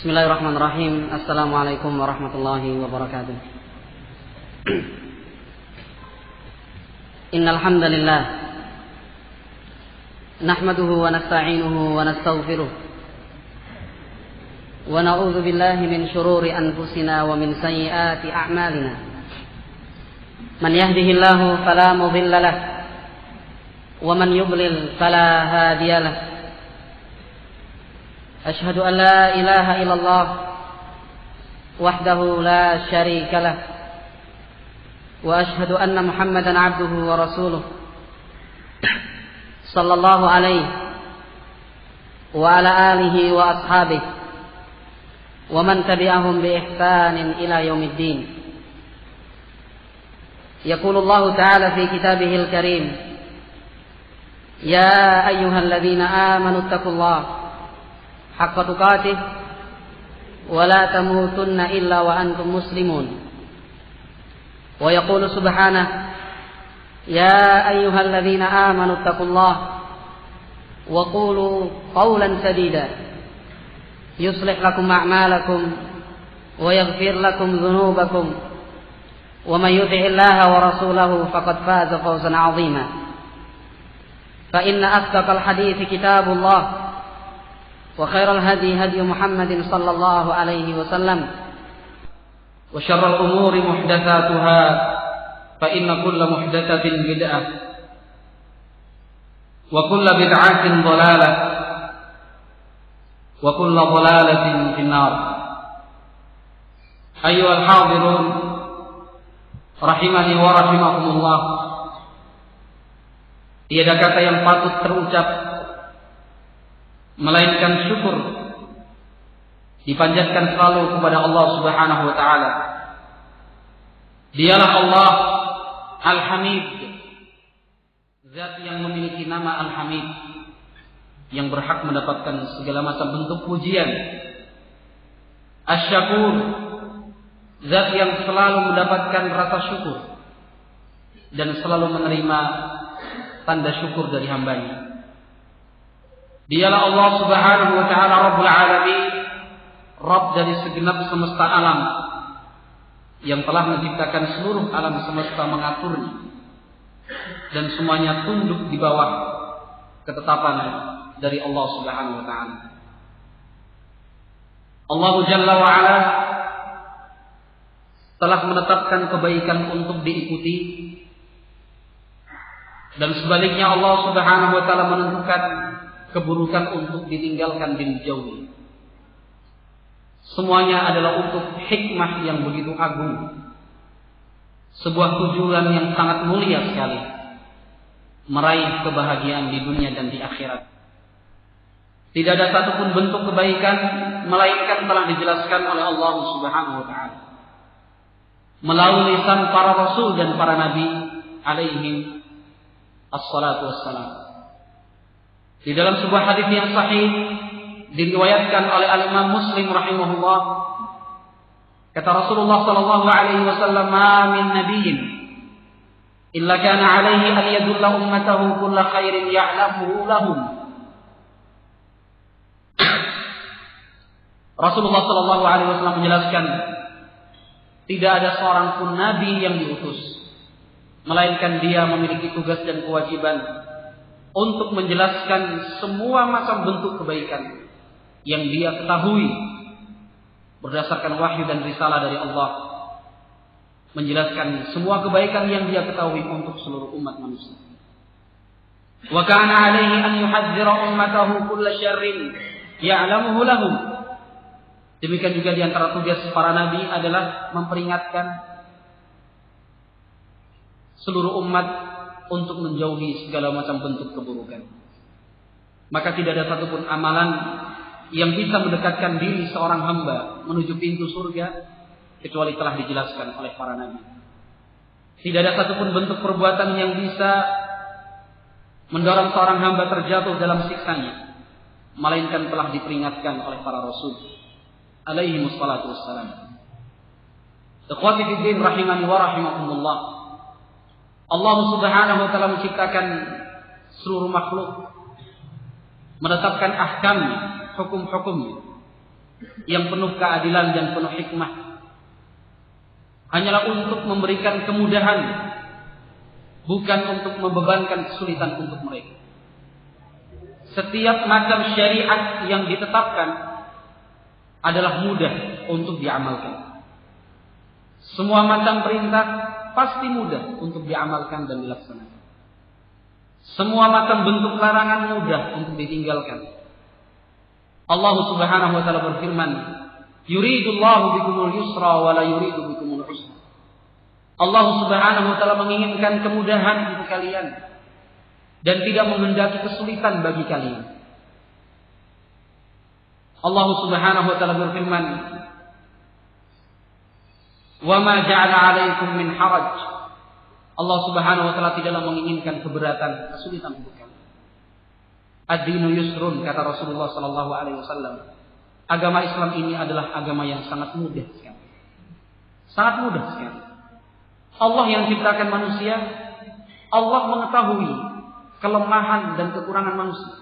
Bismillahirrahmanirrahim. Assalamualaikum warahmatullahi wabarakatuh. Innal hamdalillah nahmaduhu wa nasta'inuhu wa nastaghfiruh wa na'udzu billahi min shururi anfusina wa min sayyiati a'malina. Man yahdihillahu fala mudilla lahu wa man yudlil fala hadiya lahu. أشهد أن لا إله إلا الله وحده لا شريك له وأشهد أن محمدا عبده ورسوله صلى الله عليه وعلى آله وأصحابه ومن تبعهم بإحسان إلى يوم الدين. يقول الله تعالى في كتابه الكريم: يا أيها الذين آمنوا اتقوا الله حق تقاته ولا تموتن إلا وأنتم مسلمون. ويقول سبحانه: يا أيها الذين آمنوا اتقوا الله وقولوا قولا سديدا يصلح لكم أعمالكم ويغفر لكم ذنوبكم ومن يطع الله ورسوله فقد فاز فوزا عظيما. فإن أصدق الحديث كتاب الله وخير الهدي هدي محمد صلى الله عليه وسلم وشر الأمور محدثاتها فإن كل محدثة بدعة وكل بدعة ضلالة وكل ضلالة في النار. أيها الحاضرون rahimani wa rahimakumullah. Tiada kata yang patut terucap melainkan syukur dipanjatkan selalu kepada Allah Subhanahu wa taala. Dialah Allah Al-Hamid, zat yang memiliki nama Al-Hamid, yang berhak mendapatkan segala macam bentuk pujian. Asy-Syakur, zat yang selalu mendapatkan rasa syukur dan selalu menerima tanda syukur dari hambanya. Dialah Allah Subhanahu wa taala Rabbul Alamin, Rabb dari segenap semesta alam, yang telah menciptakan seluruh alam semesta, mengaturnya, dan semuanya tunduk di bawah ketetapan dari Allah Subhanahu wa taala. Allah Jalla wa Ala telah menetapkan kebaikan untuk diikuti, dan sebaliknya Allah Subhanahu wa taala menentukan keburukan untuk ditinggalkan dan dijauhi. Semuanya adalah untuk hikmah yang begitu agung, sebuah tujuan yang sangat mulia sekali, meraih kebahagiaan di dunia dan di akhirat. Tidak ada satupun bentuk kebaikan melainkan telah dijelaskan oleh Allah Subhanahu wa taala melalui lisan para rasul dan para nabi alaihim assalatu wassalam. Di dalam sebuah hadis yang sahih diriwayatkan oleh Al-Imam Muslim rahimahullah, kata Rasulullah sallallahu alaihi wasallam: "Ma min nabiyyin illa kana alaihi an yadulla ummatahu kulla khairin ya'lamuhu lahum." Rasulullah sallallahu alaihi wasallam menjelaskan, tidak ada seorang pun nabi yang diutus melainkan dia memiliki tugas dan kewajiban untuk menjelaskan semua macam bentuk kebaikan yang dia ketahui berdasarkan wahyu dan risalah dari Allah, menjelaskan semua kebaikan yang dia ketahui untuk seluruh umat manusia. Wa kana alaihi an yuhadzira ummatahu kulla syarrin ya'lamuhu lahum. Demikian juga di antara tugas para nabi adalah memperingatkan seluruh umat untuk menjauhi segala macam bentuk keburukan. Maka tidak ada satupun amalan yang bisa mendekatkan diri seorang hamba menuju pintu surga kecuali telah dijelaskan oleh para nabi. Tidak ada satupun bentuk perbuatan yang bisa mendorong seorang hamba terjatuh dalam siksanya melainkan telah diperingatkan oleh para rasul alaihi wassalatu wassalam. Ikhwati fi din rahimani wa rahimakumullah. Allah Subhanahu wa taala menciptakan seluruh makhluk, menetapkan ahkamnya, hukum-hukumnya, yang penuh keadilan dan penuh hikmah hanyalah untuk memberikan kemudahan, bukan untuk membebankan kesulitan untuk mereka. Setiap macam syariat yang ditetapkan adalah mudah untuk diamalkan. Semua macam perintah pasti mudah untuk diamalkan dan dilaksanakan. Semua macam bentuk larangan mudah untuk ditinggalkan. Allah Subhanahu wa taala berfirman, "Yuridullahu bikumul yusra wa la yuridu bikumul usra." Allah Subhanahu wa taala menginginkan kemudahan untuk kalian dan tidak menghendaki kesulitan bagi kalian. Allah Subhanahu wa taala berfirman, "Wa ma ja'ala 'alaikum min haraj." Allah Subhanahu wa taala tidaklah menginginkan keberatan, kesulitan untuk kalian. Ad-dinu yusrun, kata Rasulullah sallallahu alaihi wasallam. Agama Islam ini adalah agama yang sangat mudah sekali. Sangat mudah sekali. Allah yang ciptakan manusia, Allah mengetahui kelemahan dan kekurangan manusia.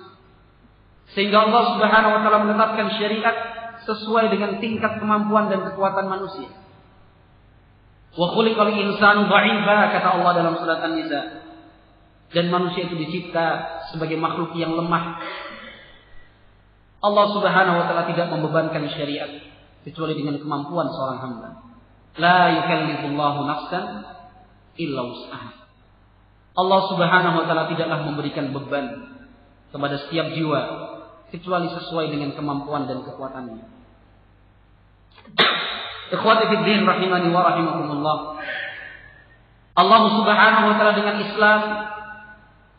Sehingga Allah Subhanahu wa taala menetapkan syariat sesuai dengan tingkat kemampuan dan kekuatan manusia. Wa khuliqal insanu dha'ifa, kata Allah dalam surat An-Nisa. Dan manusia itu dicipta sebagai makhluk yang lemah. Allah Subhanahu wa taala tidak membebankan syariat kecuali dengan kemampuan seorang hamba. La yukallifullahu nafsan illa wus'aha. Allah Subhanahu wa taala tidaklah memberikan beban kepada setiap jiwa kecuali sesuai dengan kemampuan dan kekuatannya. Ikhwati fid din rahimani wa rahimakumullah. Allah Subhanahu wa taala dengan Islam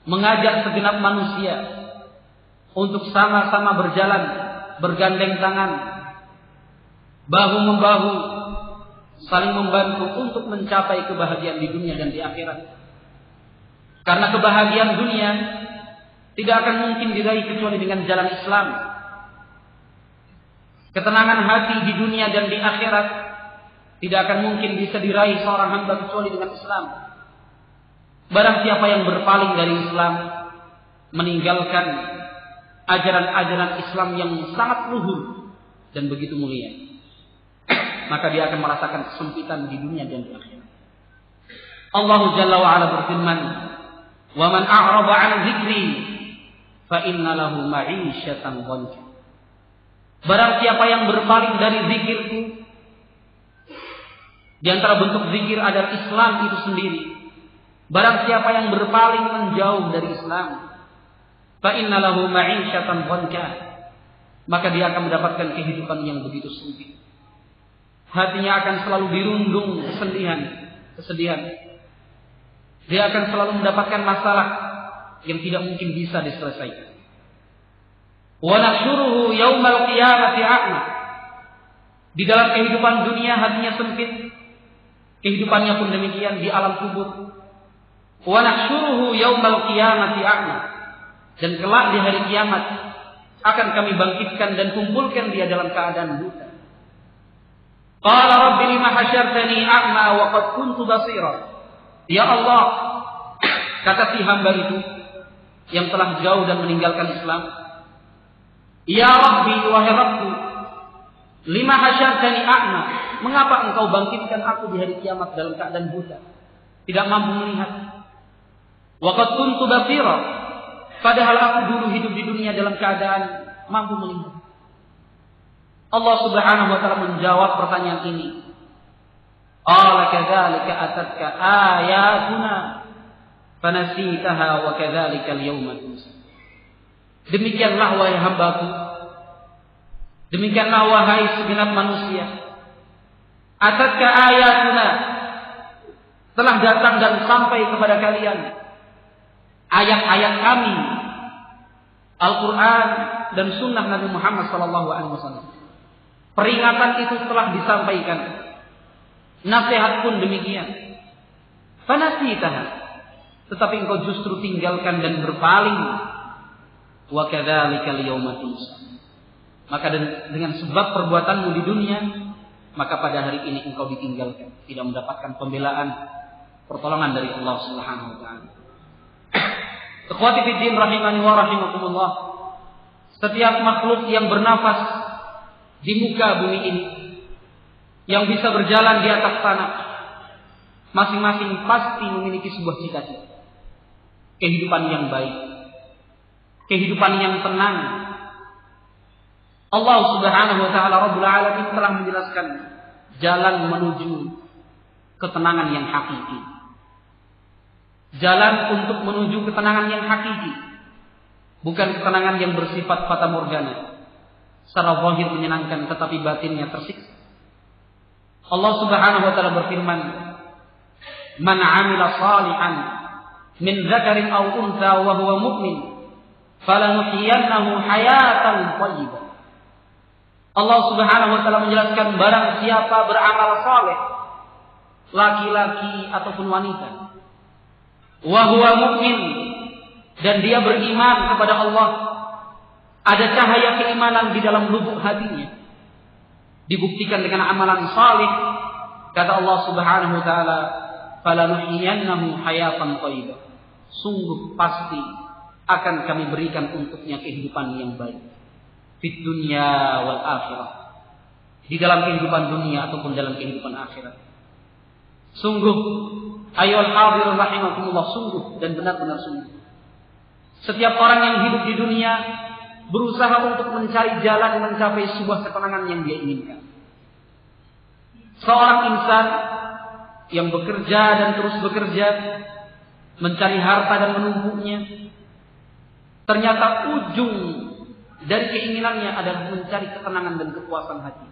mengajak segenap manusia untuk sama-sama berjalan, bergandeng tangan, bahu-membahu, saling membantu untuk mencapai kebahagiaan di dunia dan di akhirat. Karena kebahagiaan dunia tidak akan mungkin diraih kecuali dengan jalan Islam. Ketenangan hati di dunia dan di akhirat tidak akan mungkin bisa diraih seorang hamba kecuali dengan Islam. Barang siapa yang berpaling dari Islam, meninggalkan ajaran-ajaran Islam yang sangat luhur dan begitu mulia, maka dia akan merasakan kesempitan di dunia dan di akhirat. Allah Jalla wa Ala berfirman, "Wa man a'rada 'an dzikri fa inna lahu ma'isyatan dhanka." Barang siapa yang berpaling dari zikirku, di antara bentuk zikir adalah Islam itu sendiri. Barang siapa yang berpaling menjauh dari Islam, fa inna lahu ma'isyatan dhanka, maka dia akan mendapatkan kehidupan yang begitu sempit. Hatinya akan selalu dirundung kesedihan. Dia akan selalu mendapatkan masalah yang tidak mungkin bisa diselesaikan. Wa nahsyuruhu yaumal qiyamati a'ma. Di dalam kehidupan dunia hatinya sempit. Kehidupannya pun demikian di alam kubur. Wa nahsyuruhu yaumal qiyamati a'ma. Dan kelak di hari kiamat akan kami bangkitkan dan kumpulkan dia dalam keadaan buta. Qala rabbi lima hasyartani a'ma wa qad kuntu basira. Ya Allah, kata si hamba itu yang telah jauh dan meninggalkan Islam, ya Rabbi, wahai Rabbku, lima hasyartani a'ma, mengapa engkau bangkitkan aku di hari kiamat dalam keadaan buta, tidak mampu melihat? Wa qad kuntu basira, padahal aku dulu hidup di dunia dalam keadaan mampu melihat. Allah Subhanahu wa taala menjawab pertanyaan ini. Qala kadzalika atatka ayatuna fanasitaha wa kadzalika al-yawma tunsa. Demikianlah wahai hambaku, demikianlah wahai segenap manusia. Atatka ayatuna, telah datang dan sampai kepada kalian ayat-ayat kami, Al-Quran dan Sunnah Nabi Muhammad SAW. Peringatan itu telah disampaikan, nasihat pun demikian. Fanasitaha, tetapi engkau justru tinggalkan dan berpaling. Wa kadzalikal yauma tunsa. Maka dengan sebab perbuatanmu di dunia, maka pada hari ini engkau ditinggalkan, tidak mendapatkan pembelaan, pertolongan dari Allah Subhanahu wa taala. Ikhwati fiddin rahimani wa rahimakumullah. Setiap makhluk yang bernafas di muka bumi ini yang bisa berjalan di atas tanah, masing-masing pasti memiliki sebuah cita-cita. Kehidupan yang baik, kehidupan yang tenang. Allah Subhanahu wa taala Rabbul Alamin telah menjelaskan jalan menuju ketenangan yang hakiki. Jalan untuk menuju ketenangan yang hakiki, bukan ketenangan yang bersifat fata morgana, secara zahir menyenangkan tetapi batinnya tersiksa. Allah Subhanahu wa taala berfirman, "Man 'amila shalihan min dzakarin aw untha wa huwa mu'min, falanuhyiyannahu hayatan thayyibah." Allah Subhanahu wa taala menjelaskan, barang siapa beramal saleh, laki-laki ataupun wanita, wa huwa mu'min, dan dia beriman kepada Allah, ada cahaya keimanan di dalam lubuk hatinya, dibuktikan dengan amalan saleh, kata Allah Subhanahu wa taala, falanuhyiyannahu hayatan thayyibah, sungguh pasti akan kami berikan untuknya kehidupan yang baik, fid dunya wal akhirah, di dalam kehidupan dunia ataupun dalam kehidupan akhirat. Sungguh, ayyuhal hadirun rahimakumullah, sungguh dan benar-benar sungguh, setiap orang yang hidup di dunia berusaha untuk mencari jalan mencapai sebuah ketenangan yang dia inginkan. Seorang insan yang bekerja dan terus bekerja, mencari harta dan menumpuknya, ternyata ujung dari keinginannya adalah mencari ketenangan dan kepuasan hati.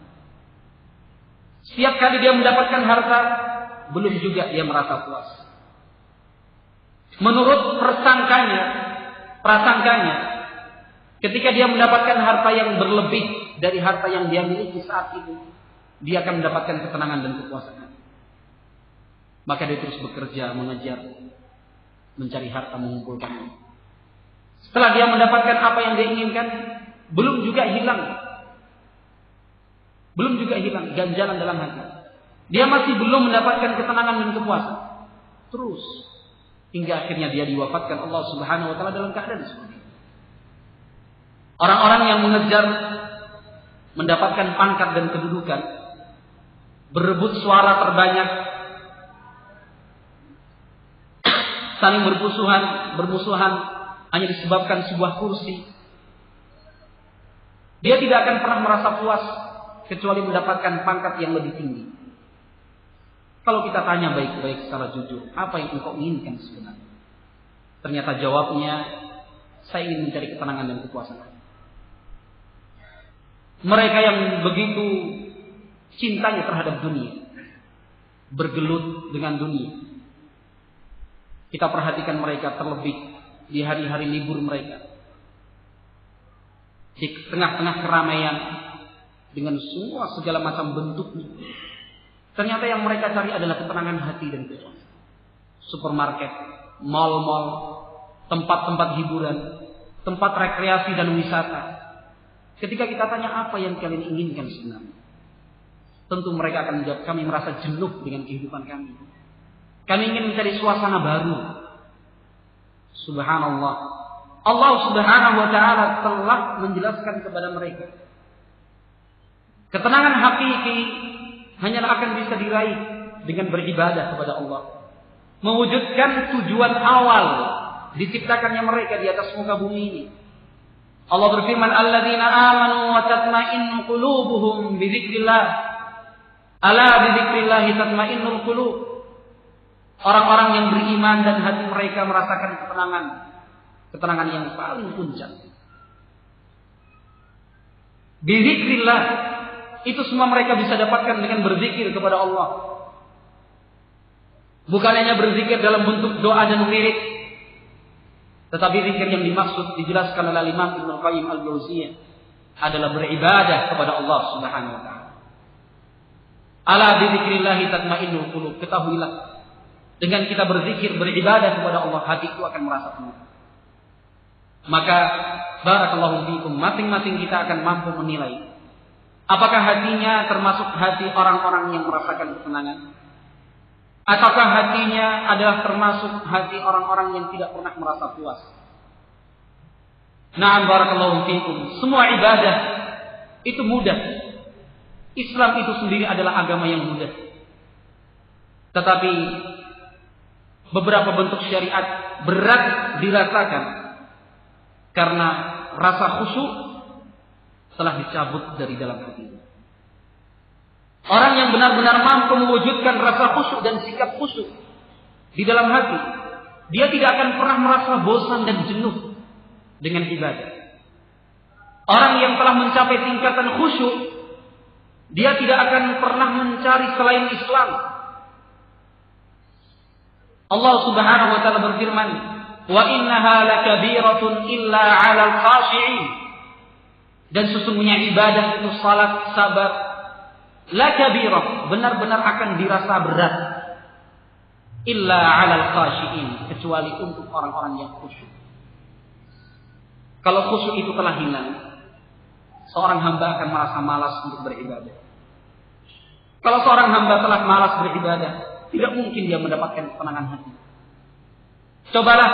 Setiap kali dia mendapatkan harta, belum juga dia merasa puas. Menurut prasangkanya, ketika dia mendapatkan harta yang berlebih dari harta yang dia miliki saat itu, dia akan mendapatkan ketenangan dan kepuasan. Maka dia terus bekerja, mengejar, mencari harta, mengumpulkannya. Setelah dia mendapatkan apa yang dia inginkan, belum juga hilang ganjalan dalam hati. Dia masih belum mendapatkan ketenangan dan kepuasan. Terus hingga akhirnya dia diwafatkan Allah Subhanahu wa taala dalam keadaan seperti itu. Orang-orang yang mengejar mendapatkan pangkat dan kedudukan, berebut suara terbanyak, saling bermusuhan hanya disebabkan sebuah kursi, dia tidak akan pernah merasa puas kecuali mendapatkan pangkat yang lebih tinggi. Kalau kita tanya baik-baik secara jujur, apa yang engkau inginkan sebenarnya? Ternyata jawabnya, saya ingin mencari ketenangan dan kepuasan. Mereka yang begitu cintanya terhadap dunia, bergelut dengan dunia. Kita perhatikan mereka terlebih di hari-hari libur mereka, di tengah-tengah keramaian dengan semua segala macam bentuknya. Ternyata yang mereka cari adalah ketenangan hati dan kepuasan. Supermarket, mal-mal, tempat-tempat hiburan, tempat rekreasi dan wisata. Ketika kita tanya apa yang kalian inginkan sebenarnya, tentu mereka akan menjawab, kami merasa jenuh dengan kehidupan kami. Kami ingin mencari suasana baru. Subhanallah, Allah Subhanahu wa taala telah menjelaskan kepada mereka, ketenangan hakiki hanyalah akan bisa diraih dengan beribadah kepada Allah, mewujudkan tujuan awal diciptakannya mereka di atas muka bumi ini. Allah berfirman, alladzina amanu wa tatma'innu qulubuhum bi dzikrillah, ala bi dzikrillah tatma'innul qulub. Orang-orang yang beriman dan hati mereka merasakan ketenangan yang paling puncak. Bi dzikrillah, itu semua mereka bisa dapatkan dengan berzikir kepada Allah. Bukan hanya berzikir dalam bentuk doa dan wirid, tetapi zikir yang dimaksud dijelaskan oleh Imam Ibnu Qayyim Al-Jauziyah adalah beribadah kepada Allah Subhanahu wa taala. Ala bi dzikrillah tatmainnul qulub. Ketahuilah, dengan kita berzikir, beribadah kepada Allah, hati itu akan merasa tenang. Maka barakallahu fikum, masing-masing kita akan mampu menilai apakah hatinya termasuk hati orang-orang yang merasakan ketenangan, ataukah hatinya adalah termasuk hati orang-orang yang tidak pernah merasa puas. Na'am barakallahu fikum, semua ibadah itu mudah Islam itu sendiri adalah agama yang mudah. Tetapi beberapa bentuk syariat berat dirasakan karena rasa khusyuk telah dicabut dari dalam hati. Orang yang benar-benar mampu mewujudkan rasa khusyuk dan sikap khusyuk di dalam hati, dia tidak akan pernah merasa bosan dan jenuh dengan ibadah. Orang yang telah mencapai tingkatan khusyuk, dia tidak akan pernah mencari selain Islam. Allah Subhanahu wa taala berfirman, "Wa innaha lakabiratun illa 'alal khashi'in." Dan sesungguhnya ibadah itu, salat, sabar, lakabirah, benar-benar akan dirasa berat. Illa 'alal khashi'in, kecuali untuk orang-orang yang khusyuk. Kalau khusyuk itu telah hilang, seorang hamba akan merasa malas untuk beribadah. Kalau seorang hamba telah malas beribadah, tidak mungkin dia mendapatkan ketenangan hati. Cobalah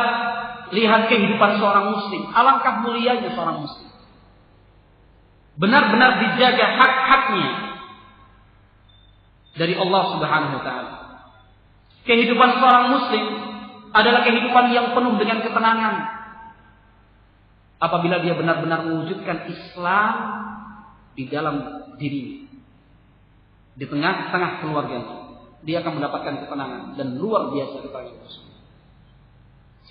lihat kehidupan seorang muslim. Alangkah mulianya seorang muslim. Benar-benar dijaga hak-haknya dari Allah Subhanahu wa taala. Kehidupan seorang muslim adalah kehidupan yang penuh dengan ketenangan. Apabila dia benar-benar mewujudkan Islam di dalam dirinya, di tengah-tengah keluarganya, dia akan mendapatkan ketenangan dan luar biasa ketenangan tersebut.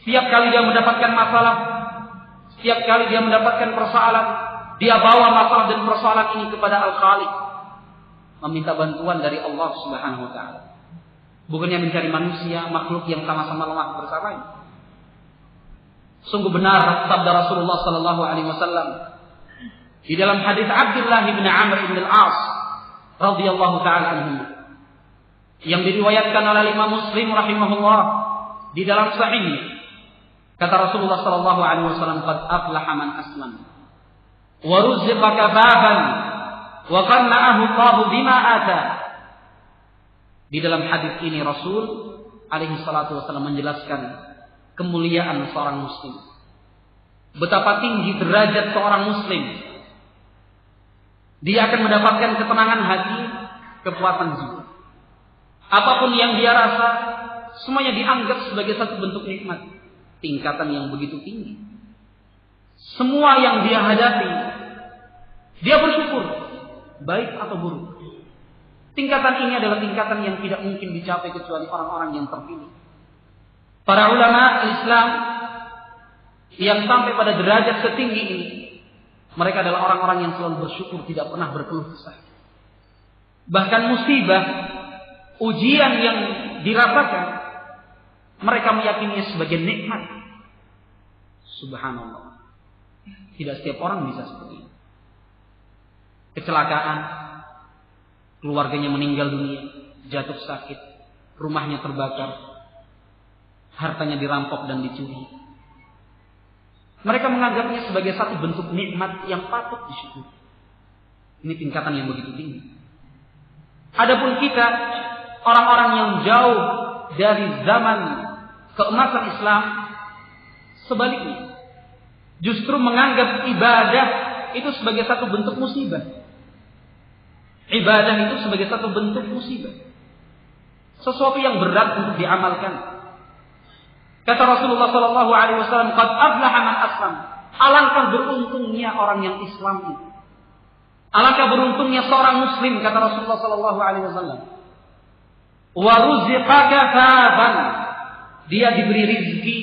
Setiap kali dia mendapatkan masalah, setiap kali dia mendapatkan persoalan, dia bawa masalah dan persoalan ini kepada Al-Khaliq, meminta bantuan dari Allah Subhanahu wa taala. Bukannya mencari manusia, makhluk yang sama-sama lemah bersamanya. Sungguh benar sabda Rasulullah sallallahu alaihi wasallam di dalam hadis Abdullah bin Amr bin Al-As radhiyallahu taala anhu, yang diriwayatkan oleh Imam Muslim rahimahullah di dalam sahihnya. Kata Rasulullah sallallahu alaihi wasallam, "Qad aflaha man aslam wa ruzziqa kafaban wa qanna'ahu Allah bima ata." Di dalam hadis ini Rasul alaihi salatu wasallam menjelaskan kemuliaan seorang muslim. Betapa tinggi derajat seorang muslim. Dia akan mendapatkan ketenangan hati, kepuasan jiwa. Apapun yang dia rasa, semuanya dianggap sebagai satu bentuk nikmat. Tingkatan yang begitu tinggi. Semua yang dia hadapi, dia bersyukur, baik atau buruk. Tingkatan ini adalah tingkatan yang tidak mungkin dicapai kecuali orang-orang yang terpilih. Para ulama Islam yang sampai pada derajat setinggi ini, mereka adalah orang-orang yang selalu bersyukur, tidak pernah berkeluh kesah. Bahkan musibah, ujian yang dirasakan, mereka meyakininya sebagai nikmat. Subhanallah. Tidak setiap orang bisa seperti ini. Kecelakaan, keluarganya meninggal dunia, jatuh sakit, rumahnya terbakar, hartanya dirampok dan dicuri. Mereka menganggapnya sebagai satu bentuk nikmat yang patut disyukuri. Ini tingkatan yang begitu tinggi. Adapun kita, orang-orang yang jauh dari zaman keemasan Islam, sebaliknya, justru menganggap ibadah itu sebagai satu bentuk musibah. Ibadah itu sebagai satu bentuk musibah, sesuatu yang berat untuk diamalkan. Kata Rasulullah sallallahu alaihi wasallam, "Qad aflaha man aslam." Alangkah beruntungnya orang yang Islam itu. Alangkah beruntungnya seorang muslim, kata Rasulullah sallallahu alaihi wasallam. Wa ruziqa kafaban. Dia diberi rezeki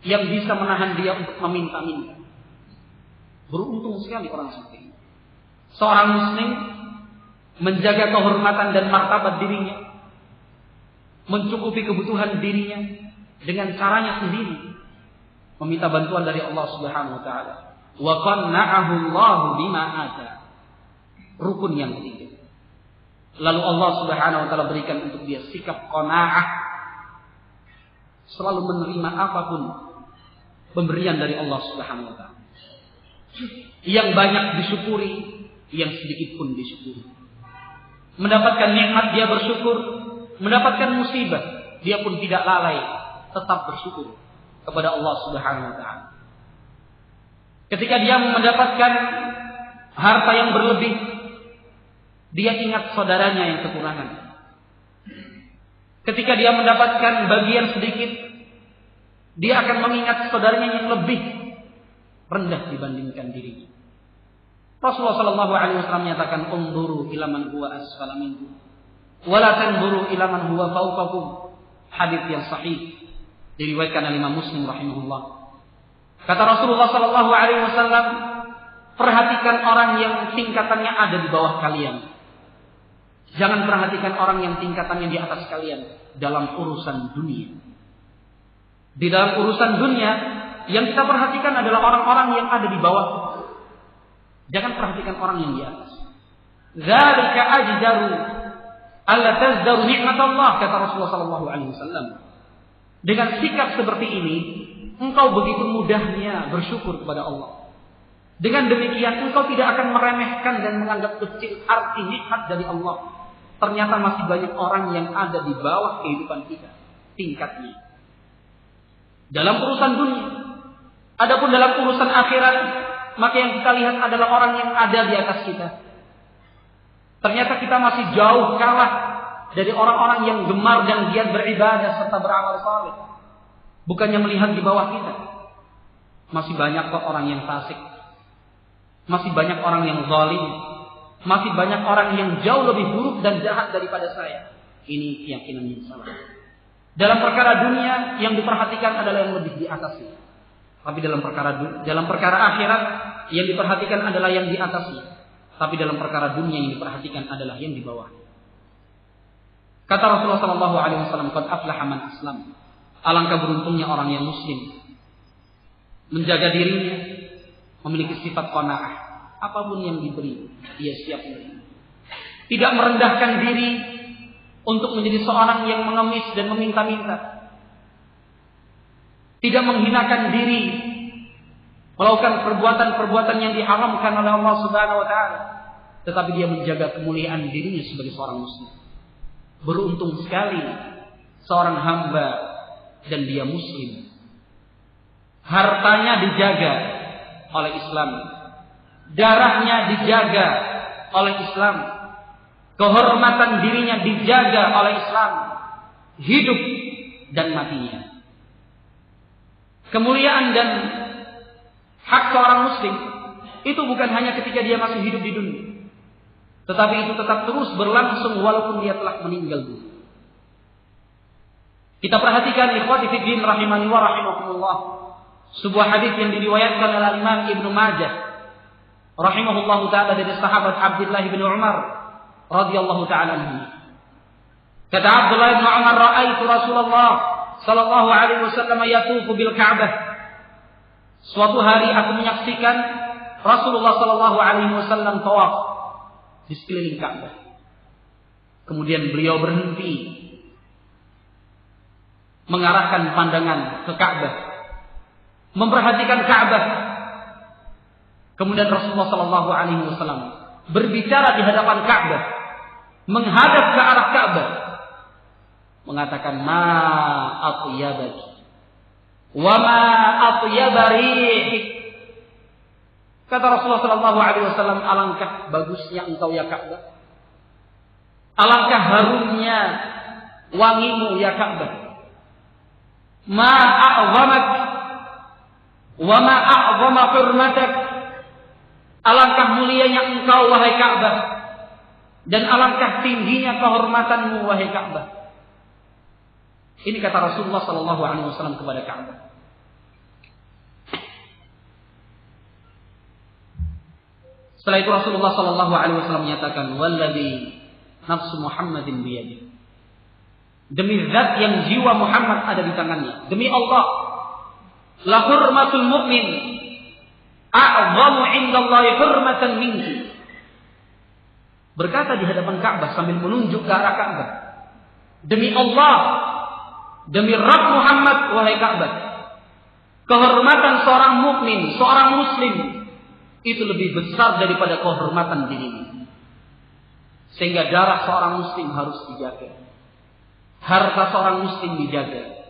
yang bisa menahan dia untuk meminta-minta. Beruntung sekali orang seperti ini. Seorang muslim menjaga kehormatan dan martabat dirinya, mencukupi kebutuhan dirinya dengan caranya sendiri, meminta bantuan dari Allah Subhanahu wa taala. Wa qanna'ahu Allah bima ata. Rukun yang ketiga. Lalu Allah Subhanahu wa taala berikan untuk dia sikap qanaah, selalu menerima apapun pemberian dari Allah Subhanahu wa taala. Yang banyak disyukuri, yang sedikit pun disyukuri. Mendapatkan nikmat dia bersyukur, mendapatkan musibah dia pun tidak lalai, tetap bersyukur kepada Allah Subhanahu wa taala. Ketika dia mendapatkan harta yang berlebih, dia ingat saudaranya yang kekurangan. Ketika dia mendapatkan bagian sedikit, dia akan mengingat saudaranya yang lebih rendah dibandingkan dirinya. Rasulullah sallallahu alaihi wasallam menyatakan, "Unzuru ila man huwa asfala minkum, wa la tanzuru ila man huwa fawqakum." Hadis yang sahih diriwayatkan oleh Imam Muslim rahimahullah. Kata Rasulullah sallallahu alaihi wasallam, perhatikan orang yang tingkatannya ada di bawah kalian. Jangan perhatikan orang yang tingkatannya di atas kalian dalam urusan dunia. Di dalam urusan dunia, yang kita perhatikan adalah orang-orang yang ada di bawah. Jangan perhatikan orang yang di atas. Dzalika ajdaru alla tazdaru nikmatallah, kata Rasulullah sallallahu alaihi wasallam. Dengan sikap seperti ini, engkau begitu mudahnya bersyukur kepada Allah. Dengan demikian engkau tidak akan meremehkan dan menganggap kecil arti nikmat dari Allah. Ternyata masih banyak orang yang ada di bawah kehidupan kita tingkatnya. Dalam urusan dunia. Adapun dalam urusan akhirat, maka yang kita lihat adalah orang yang ada di atas kita. Ternyata kita masih jauh kalah dari orang-orang yang gemar dan giat beribadah serta beramal saleh. Bukannya melihat di bawah kita. Masih banyak kok orang yang fasik. Masih banyak orang yang zalim. Masih banyak orang yang jauh lebih buruk dan jahat daripada saya. Ini keyakinan yang salah. Dalam perkara dunia yang diperhatikan adalah yang lebih di atasnya. Tapi dalam perkara akhirat yang diperhatikan adalah yang di atasnya. Tapi dalam perkara dunia yang diperhatikan adalah yang di bawah. Kata Rasulullah sallallahu alaihi wasallam, "Qad aflaha man aslam." Alangkah beruntungnya orang yang muslim, menjaga dirinya, memiliki sifat qanaah. Apapun yang diberi, dia siap menerima. Tidak merendahkan diri untuk menjadi seorang yang mengemis dan meminta-minta. Tidak menghinakan diri, melakukan perbuatan-perbuatan yang diharamkan oleh Allah Subhanahu wa taala, tetapi dia menjaga kemuliaan dirinya sebagai seorang muslim. Beruntung sekali seorang hamba dan dia muslim. Hartanya dijaga oleh Islam. Darahnya dijaga oleh Islam. Kehormatan dirinya dijaga oleh Islam. Hidup dan matinya. Kemuliaan dan hak seorang muslim itu bukan hanya ketika dia masih hidup di dunia, tetapi itu tetap terus berlangsung walaupun dia telah meninggal dunia. Kita perhatikan ikhwati fi din rahimani wa rahimakumullah, sebuah hadis yang diriwayatkan oleh Imam Ibnu Majah rahimahullahu taala dari sahabat Abdullah bin Umar radhiyallahu taala anhu. Kata Abdullah bin Umar, "Ra'aitu Rasulullah sallallahu alaihi wasallam yatufu bil Ka'bah." Suatu hari aku menyaksikan Rasulullah sallallahu alaihi wasallam tawaf di sekeliling Ka'bah. Kemudian beliau berhenti mengarahkan pandangan ke Ka'bah, memperhatikan Ka'bah. Kemudian Rasulullah sallallahu alaihi wasallam berbicara di hadapan Ka'bah, menghadap ke arah Ka'bah, mengatakan, "Ma atyabaki wa ma atyabarihi." Kata Rasulullah sallallahu alaihi wasallam, alangkah bagusnya engkau ya Ka'bah. Alangkah harumnya wangimu ya Ka'bah. Ma a'zamak wa ma a'zama hurmatak. Alangkah mulianya engkau wahai Ka'bah, dan alangkah tingginya kehormatanmu wahai Ka'bah. Ini kata Rasulullah sallallahu alaihi wasallam kepada Ka'bah. Setelah itu Rasulullah sallallahu alaihi wasallam menyatakan, "Walladzi nafsu Muhammadin biyadihi." Demi zat yang jiwa Muhammad ada di tangannya, demi Allah, la hurmatul mu'min a'zamu 'indallahi hurmatan minki. Berkata di hadapan Ka'bah sambil menunjuk ke arah Ka'bah, "Demi Allah, demi Rabb Muhammad wahai Ka'bah, kehormatan seorang mukmin, seorang muslim itu lebih besar daripada kehormatan dirinya." Sehingga darah seorang muslim harus dijaga. Harta seorang muslim dijaga.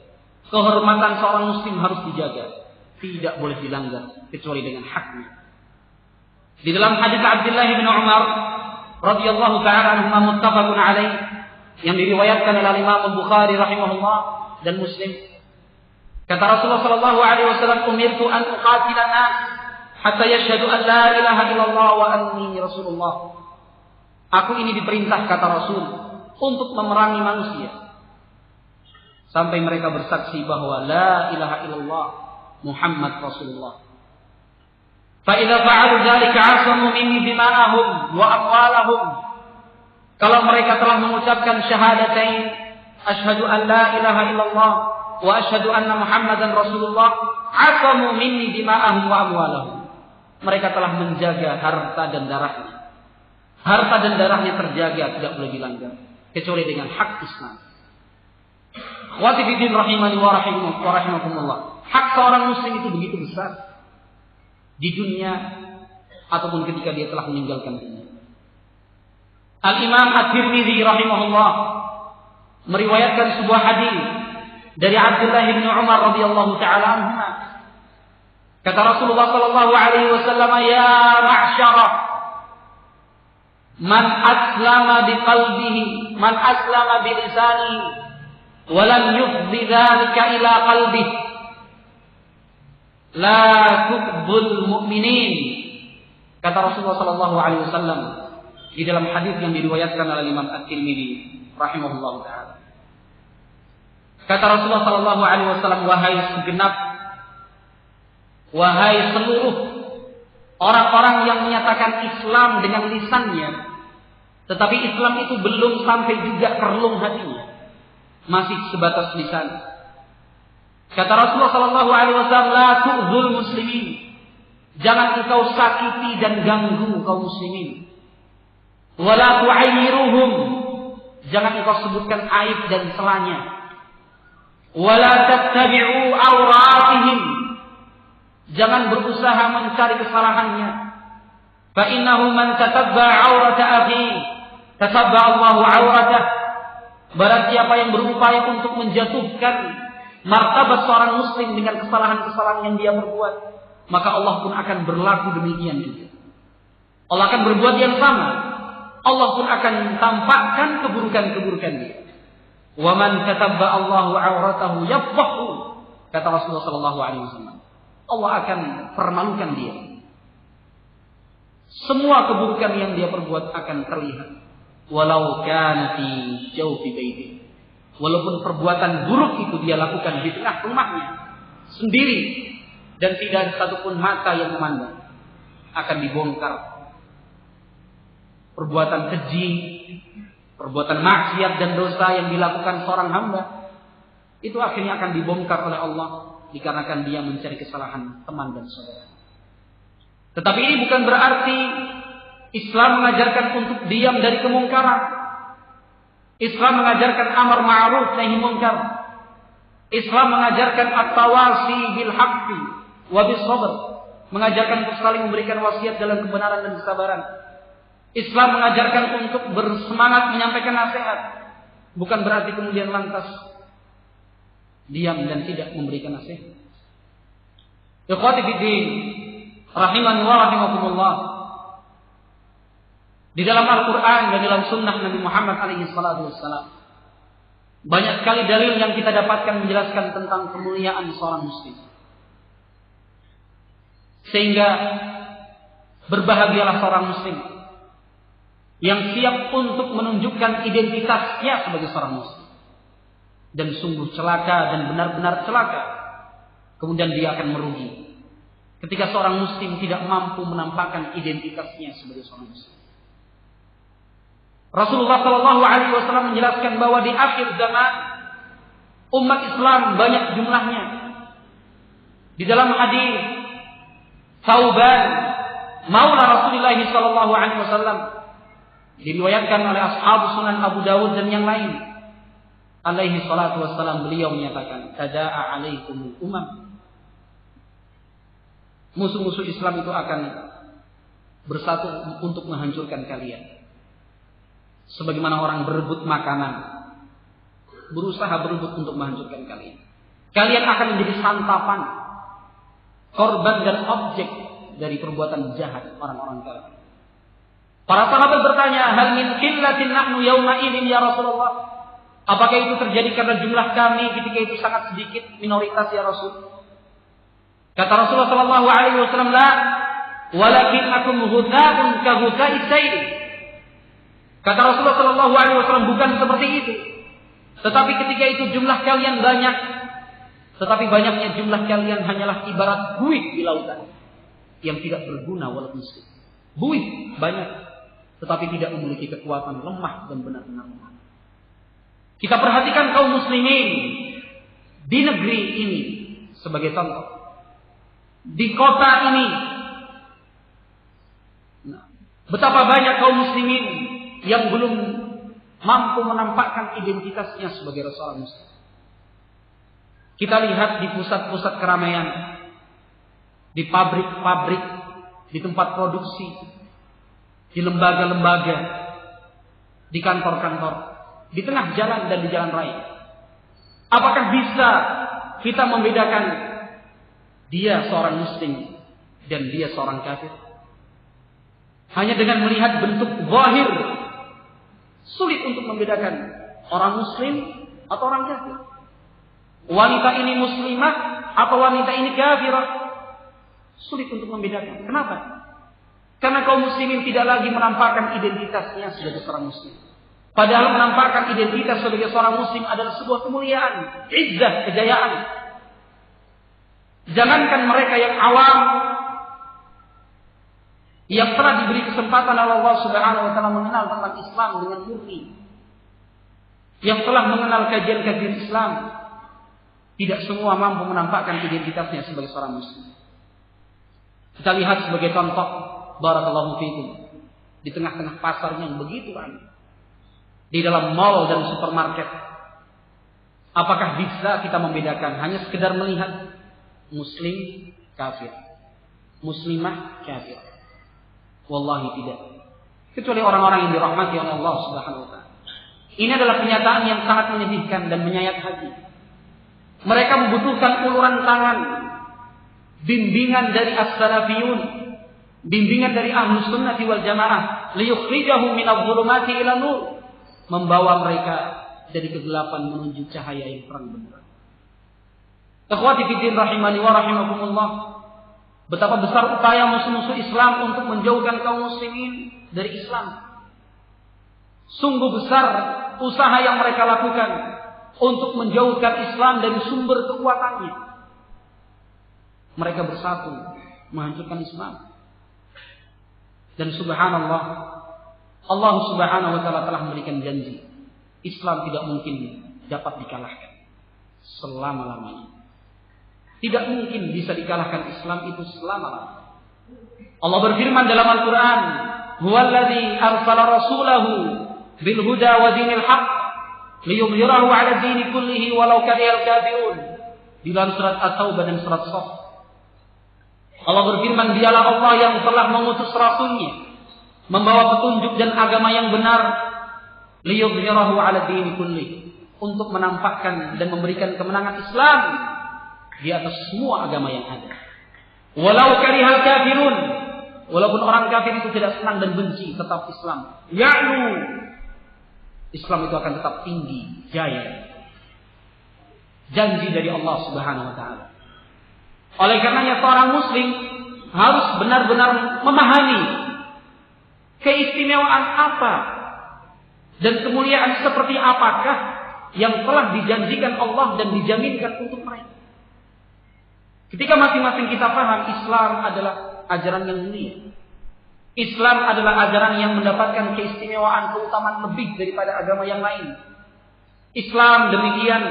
Kehormatan seorang muslim harus dijaga. Tidak boleh dilanggar kecuali dengan haknya. Di dalam hadis Abdullah bin Umar radhiyallahu ta'ala anhuma muttafaqun alaih, yang diriwayatkan oleh Imam Bukhari rahimahullah dan Muslim. Kata Rasulullah sallallahu alaihi wasallam, "Umirtu an uqatila an-nas hatta yashhadu an la ilaha illallah wa anni rasulullah." Aku ini diperintah, kata Rasul, untuk memerangi manusia sampai mereka bersaksi bahwa la ilaha illallah Muhammad Rasulullah. Fa idza fa'alu dzalika 'asamu minni dima'ahum wa amwalahum. Kalau mereka telah mengucapkan syahadatain, asyhadu an la ilaha illallah wa asyhadu anna Muhammadan Rasulullah, 'asamu minni dima'ahum wa amwalahum. Mereka telah menjaga harta dan darahnya. Harta dan darahnya terjaga, tidak boleh dilanggar kecuali dengan hak Islam. Akhwati fiddin rahimani wa rahimakumullah. Hak seorang muslim itu begitu besar di dunia ataupun ketika dia telah meninggalkan dunia. Al-Imam At-Tirmidzi rahimahullah meriwayatkan sebuah hadis dari Abdullah bin Umar radhiyallahu taala anhuma. Kata Rasulullah sallallahu alaihi wasallam, "Ya ma'syara man aslama biqalbihi, man aslama bilisanihi, wa lam yufdi dzalika ila qalbihi, la tuqbul mu'minin." Kata Rasulullah sallallahu alaihi wasallam di dalam hadis yang diriwayatkan oleh Imam At-Tirmidzi rahimahullahu taala. Kata Rasulullah sallallahu alaihi wasallam, wahai seluruh orang-orang yang menyatakan Islam dengan lisannya, tetapi Islam itu belum sampai juga ke relung hatinya, masih sebatas lisan. Kata Rasulullah sallallahu alaihi wasallam, la tu'zul muslimin. Jangan engkau sakiti dan ganggu kaum muslimin. Wala tu'ayyiruhum. Jangan engkau sebutkan aib dan celanya. Wala tattabi'u awratihim. Jangan berusaha mencari kesalahannya. Fa innahu man tatabba aurata akhi, tatabba Allahu auratah. Barang siapa yang berupaya untuk menjatuhkan martabat seorang muslim dengan kesalahan-kesalahan yang dia perbuat, maka Allah pun akan berlaku demikian juga. Allah akan berbuat yang sama. Allah pun akan tampakkan keburukan-keburukan dia. Wa man tatabba Allahu auratahu yafdahu. Kata Rasulullah sallallahu alaihi wasallam, Allah akan permalukan dia. Semua keburukan yang dia perbuat akan terlihat. Walau kana fi jawfi baiti. Walaupun perbuatan buruk itu dia lakukan di tengah rumahnya sendiri dan tidak ada satupun mata yang memandang, akan dibongkar. Perbuatan keji, perbuatan maksiat dan dosa yang dilakukan seorang hamba itu akhirnya akan dibongkar oleh Allah dikarenakan dia mencari kesalahan teman dan saudara. Tetapi ini bukan berarti Islam mengajarkan untuk diam dari kemungkaran. Islam mengajarkan amar ma'ruf nahi munkar. Islam mengajarkan at-tawasi bil haqqi wa bis sabr, mengajarkan untuk saling memberikan wasiat dalam kebenaran dan kesabaran. Islam mengajarkan untuk bersemangat menyampaikan nasihat, bukan berarti kemudian lantas diam dan tidak memberikan nasihat. Ikhwati fiddin rahimani wa rahimakumullah. Di dalam Al-Quran dan dalam sunnah Nabi Muhammad alaihi salatu wassalam, banyak sekali dalil yang kita dapatkan menjelaskan tentang kemuliaan seorang muslim. Sehingga berbahagialah seorang muslim yang siap untuk menunjukkan identitasnya sebagai seorang muslim. Dan sungguh celaka dan benar-benar celaka, kemudian dia akan merugi ketika seorang muslim tidak mampu menampakkan identitasnya sebagai seorang muslim. Rasulullah Shallallahu Alaihi Wasallam menjelaskan bahwa di akhir zaman umat Islam banyak jumlahnya. Di dalam hadis Thauban maula Rasulullah Shallallahu Alaihi Wasallam diriwayatkan oleh ashab Sunan Abu Dawud dan yang lain, alaihi salatu wassalam, beliau menyatakan, tada'a alaikumul umam. Musuh-musuh Islam itu akan bersatu untuk menghancurkan kalian. Sebagaimana orang berebut makanan, berusaha berebut untuk menghancurkan kalian. Kalian akan menjadi santapan, korban dan objek dari perbuatan jahat orang-orang kafir. Para sahabat bertanya, hal min qillatin nahnu yawma idzin ya Rasulullah? Apakah itu terjadi karena jumlah kami ketika itu sangat sedikit, minoritas ya Rasul? Kata Rasulullah sallallahu alaihi wasallam, la, walakinnakum ghutha'un ka ghutha'is sayl. Kata Rasulullah sallallahu alaihi wasallam, bukan seperti itu. Tetapi ketika itu jumlah kalian banyak, tetapi banyaknya jumlah kalian hanyalah ibarat buih di lautan yang tidak berguna walaupun sedikit. Buih banyak, tetapi tidak memiliki kekuatan, lemah dan benar-benar lemah. Kita perhatikan kaum muslimin di negeri ini sebagai contoh. Di kota ini, betapa banyak kaum muslimin yang belum mampu menampakkan identitasnya sebagai seorang muslim. Kita lihat di pusat-pusat keramaian, di pabrik-pabrik, di tempat produksi, di lembaga-lembaga, di kantor-kantor, di tengah jalan dan di jalan raya. Apakah bisa kita membedakan dia seorang muslim dan dia seorang kafir? Hanya dengan melihat bentuk zahir, sulit untuk membedakan orang muslim atau orang kafir. Wanita ini muslimah atau wanita ini kafirah, sulit untuk membedakan. Kenapa? Karena kaum muslimin tidak lagi menampakkan identitasnya sebagai seorang muslim. Padahal menampakkan identitas sebagai seorang muslim adalah sebuah kemuliaan, izzah, kejayaan. Jangankan mereka yang awam, yang telah diberi kesempatan oleh Allah Subhanahu wa taala mengenal tentang Islam dengan murni, yang telah mengenal kajian-kajian Islam, tidak semua mampu menampakkan identitasnya sebagai seorang muslim. Kita lihat sebagai contoh, barakallahu fiikum, di tengah-tengah pasar yang begitu ramai, di dalam mall dan supermarket, apakah bisa kita membedakan hanya sekedar melihat muslim kafir, muslimah kafir? Wallahi tidak. Kecuali orang-orang yang dirahmati oleh Allah Subhanahu wa taala. Ini adalah kenyataan yang sangat menyedihkan dan menyayat hati. Mereka membutuhkan uluran tangan, bimbingan dari as-salafiyun, bimbingan dari ahlus sunnah wal jamaah, liyukhrijahum minadh-dhulumati ila nur, membawa mereka dari kegelapan menuju cahaya yang terang benderang. Ikhwati fiddin rahimani wa rahimakumullah, betapa besar upaya musuh-musuh Islam untuk menjauhkan kaum muslimin dari Islam. Sungguh besar usaha yang mereka lakukan untuk menjauhkan Islam dari sumber kekuatannya. Mereka bersatu menghancurkan Islam. Dan subhanallah, Allah Subhanahu wa taala telah memberikan janji, Islam tidak mungkin dapat dikalahkan selama-lamanya. Tidak mungkin bisa dikalahkan Islam itu selama-lamanya. Allah berfirman dalam Al-Quran, huwallazi arsala rasulahu bil huda wa dinil haqq liyudhhirahu 'ala dini kullihi walau karihal kafirun. Di dalam surat At-Taubah dan surat Shaff, Allah berfirman, dialah Allah yang telah mengutus rasulnya membawa petunjuk dan agama yang benar, liyudhhirahu 'ala dini kullihi, untuk menampakkan dan memberikan kemenangan Islam di atas semua agama yang ada. Walau karihal kafirun, walaupun orang kafir itu tidak senang dan benci, tetap Islam ya'lu, Islam itu akan tetap tinggi, jaya. Janji dari Allah Subhanahu wa taala. Oleh karenanya seorang muslim harus benar-benar memahami keistimewaan apa dan kemuliaan seperti apakah yang telah dijanjikan Allah dan dijaminkan untuk mereka. Ketika masing-masing kita paham Islam adalah ajaran yang mulia, Islam adalah ajaran yang mendapatkan keistimewaan, keutamaan lebih daripada agama yang lain. Islam demikian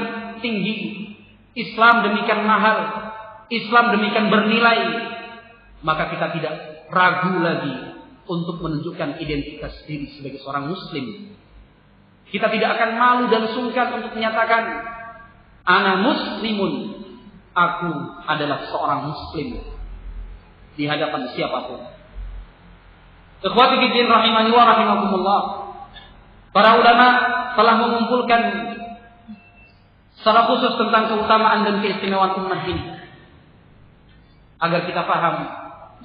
tinggi, Islam demikian mahal, Islam demikian bernilai, maka kita tidak ragu lagi untuk menunjukkan identitas diri sebagai seorang muslim. Kita tidak akan malu dan sungkan untuk menyatakan, ana muslimun, aku adalah seorang muslim di hadapan siapapun. Ikhwati fiddin rahimani wa rahimakumullah, para ulama telah mengumpulkan secara khusus tentang keutamaan dan keistimewaan umat ini agar kita paham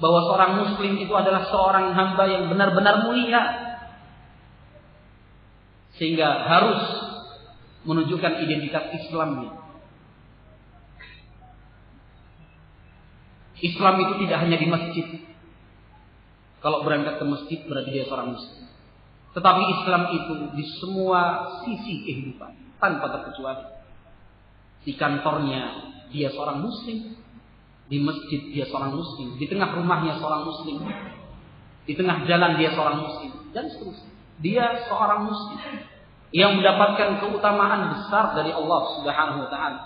bahwa seorang muslim itu adalah seorang hamba yang benar-benar mulia, sehingga harus menunjukkan identitas Islamnya. Islam itu tidak hanya di masjid. Kalau berangkat ke masjid berarti dia seorang muslim. Tetapi Islam itu di semua sisi kehidupan, tanpa terkecuali. Di kantornya dia seorang muslim, di masjid dia seorang muslim, di tengah rumahnya seorang muslim, di tengah jalan dia seorang muslim, dan seterusnya. Dia seorang muslim yang mendapatkan keutamaan besar dari Allah Subhanahu wa taala.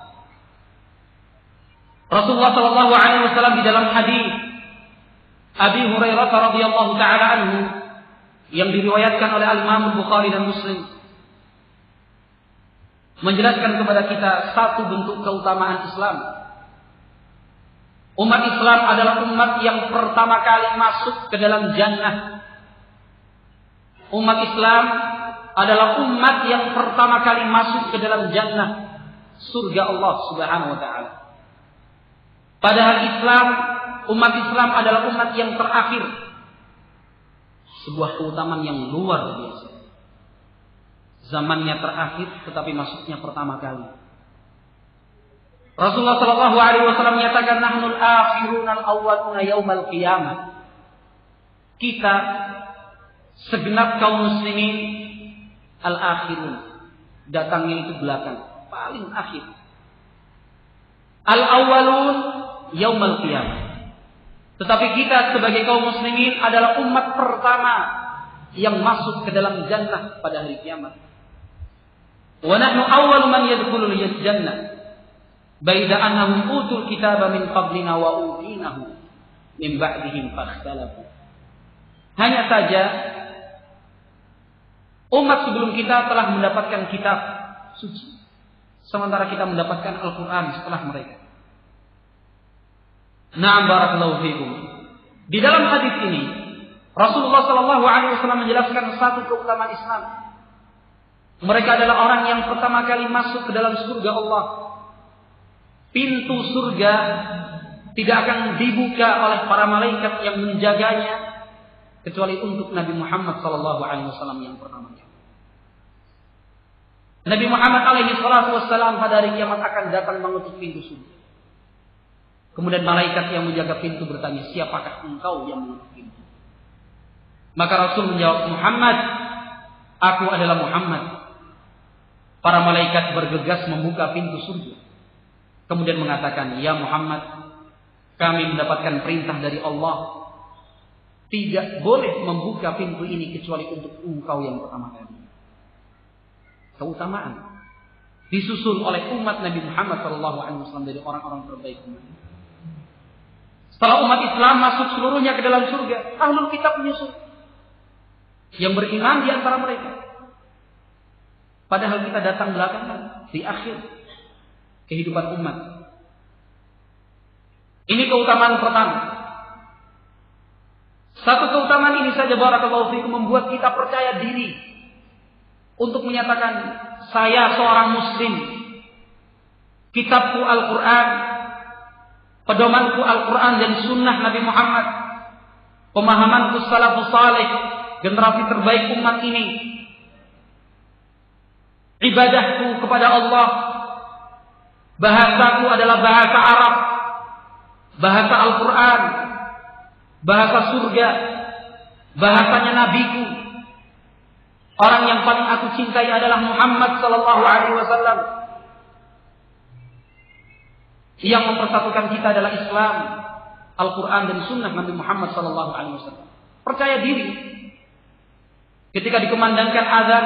Rasulullah sallallahu alaihi wasallam di dalam hadis Abi Hurairah radhiyallahu taala anhu yang diriwayatkan oleh Al-Imam Bukhari dan Muslim menjelaskan kepada kita satu bentuk keutamaan Islam. Umat Islam adalah umat yang pertama kali masuk ke dalam jannah. Umat Islam adalah umat yang pertama kali masuk ke dalam jannah, surga Allah Subhanahu wa taala. Padahal umat Islam adalah umat yang terakhir. Sebuah keutamaan yang luar biasa. Zamannya terakhir tetapi masuknya pertama kali. Rasulullah sallallahu alaihi wasallam menyatakan nahnul akhirun al-awwaluna yaumal qiyamah. Kita segenap kaum muslimin al-akhirun, datangnya itu belakang, paling akhir. Al-awwalun yaumal qiyamah. Tetapi kita sebagai kaum muslimin adalah umat pertama yang masuk ke dalam jannah pada hari kiamat. Wa nahnu awwalu man yadkhulul jannah. Baida annahum utul kitaba min qablina wa utinahu min ba'dihim fakhtalafu. Hanya saja umat sebelum kita telah mendapatkan kitab suci, sementara kita mendapatkan Al-Quran setelah mereka. Na'am barakallahu fikum. Di dalam hadis ini Rasulullah sallallahu alaihi wasallam menjelaskan satu keutamaan Islam. Mereka adalah orang yang pertama kali masuk ke dalam surga Allah. Pintu surga tidak akan dibuka oleh para malaikat yang menjaganya kecuali untuk Nabi Muhammad sallallahu alaihi wasallam yang pertama kali. Nabi Muhammad alaihi salatu wasallam pada hari kiamat akan datang mengetuk pintu surga. Kemudian malaikat yang menjaga pintu bertanya, "Siapakah engkau yang mengetuk pintu?" Maka Rasul menjawab, "Muhammad, aku adalah Muhammad." Para malaikat bergegas membuka pintu surga. Kemudian mengatakan, "Ya Muhammad, kami mendapatkan perintah dari Allah. Tidak boleh membuka pintu ini kecuali untuk engkau yang pertama kali." Keutamaan disusul oleh umat Nabi Muhammad SAW dari orang-orang terbaik umat. Setelah umat Islam masuk seluruhnya ke dalam surga, ahlul kitab menyusul yang beriman di antara mereka. Padahal kita datang belakangan di akhir kehidupan umat. Ini keutamaan pertama. Satu keutamaan ini saja barakallahu fiikum membuat kita percaya diri untuk menyatakan saya seorang muslim. Kitabku Al-Quran, pedomanku Al-Quran dan sunnah Nabi Muhammad, pemahamanku salafus saleh, generasi terbaik umat ini, ibadahku kepada Allah, bahasaku adalah bahasa Arab, bahasa Al-Quran, bahasa surga, bahasanya nabiku. Orang yang paling aku cintai adalah Muhammad sallallahu alaihi wasallam. Yang mempersatukan kita adalah Islam, Al-Quran dan sunnah Nabi Muhammad sallallahu alaihi wasallam. Percaya diri ketika dikumandangkan azan,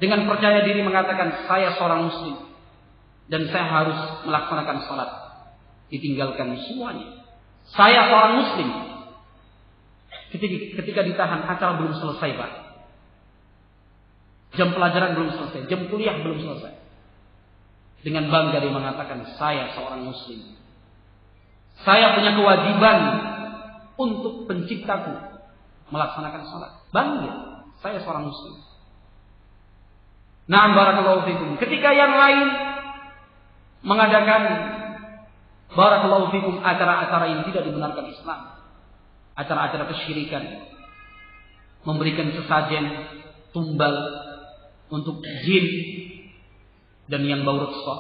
dengan percaya diri mengatakan saya seorang muslim dan saya harus melaksanakan salat, ditinggalkan semuanya. Saya seorang muslim. Ketika ditahan, acara belum selesai, Pak. Jam pelajaran belum selesai, jam kuliah belum selesai. Dengan bangga dia mengatakan, saya seorang muslim. Saya punya kewajiban untuk penciptaku melaksanakan salat. Bangga, saya seorang muslim. Na'am barakallahu fikum. Ketika yang lain mengadakan barakallahu fikum acara-acara yang tidak dibenarkan Islam, acara-acara kesyirikan, memberikan sesajen, tumbal untuk jin dan yang bau reksa.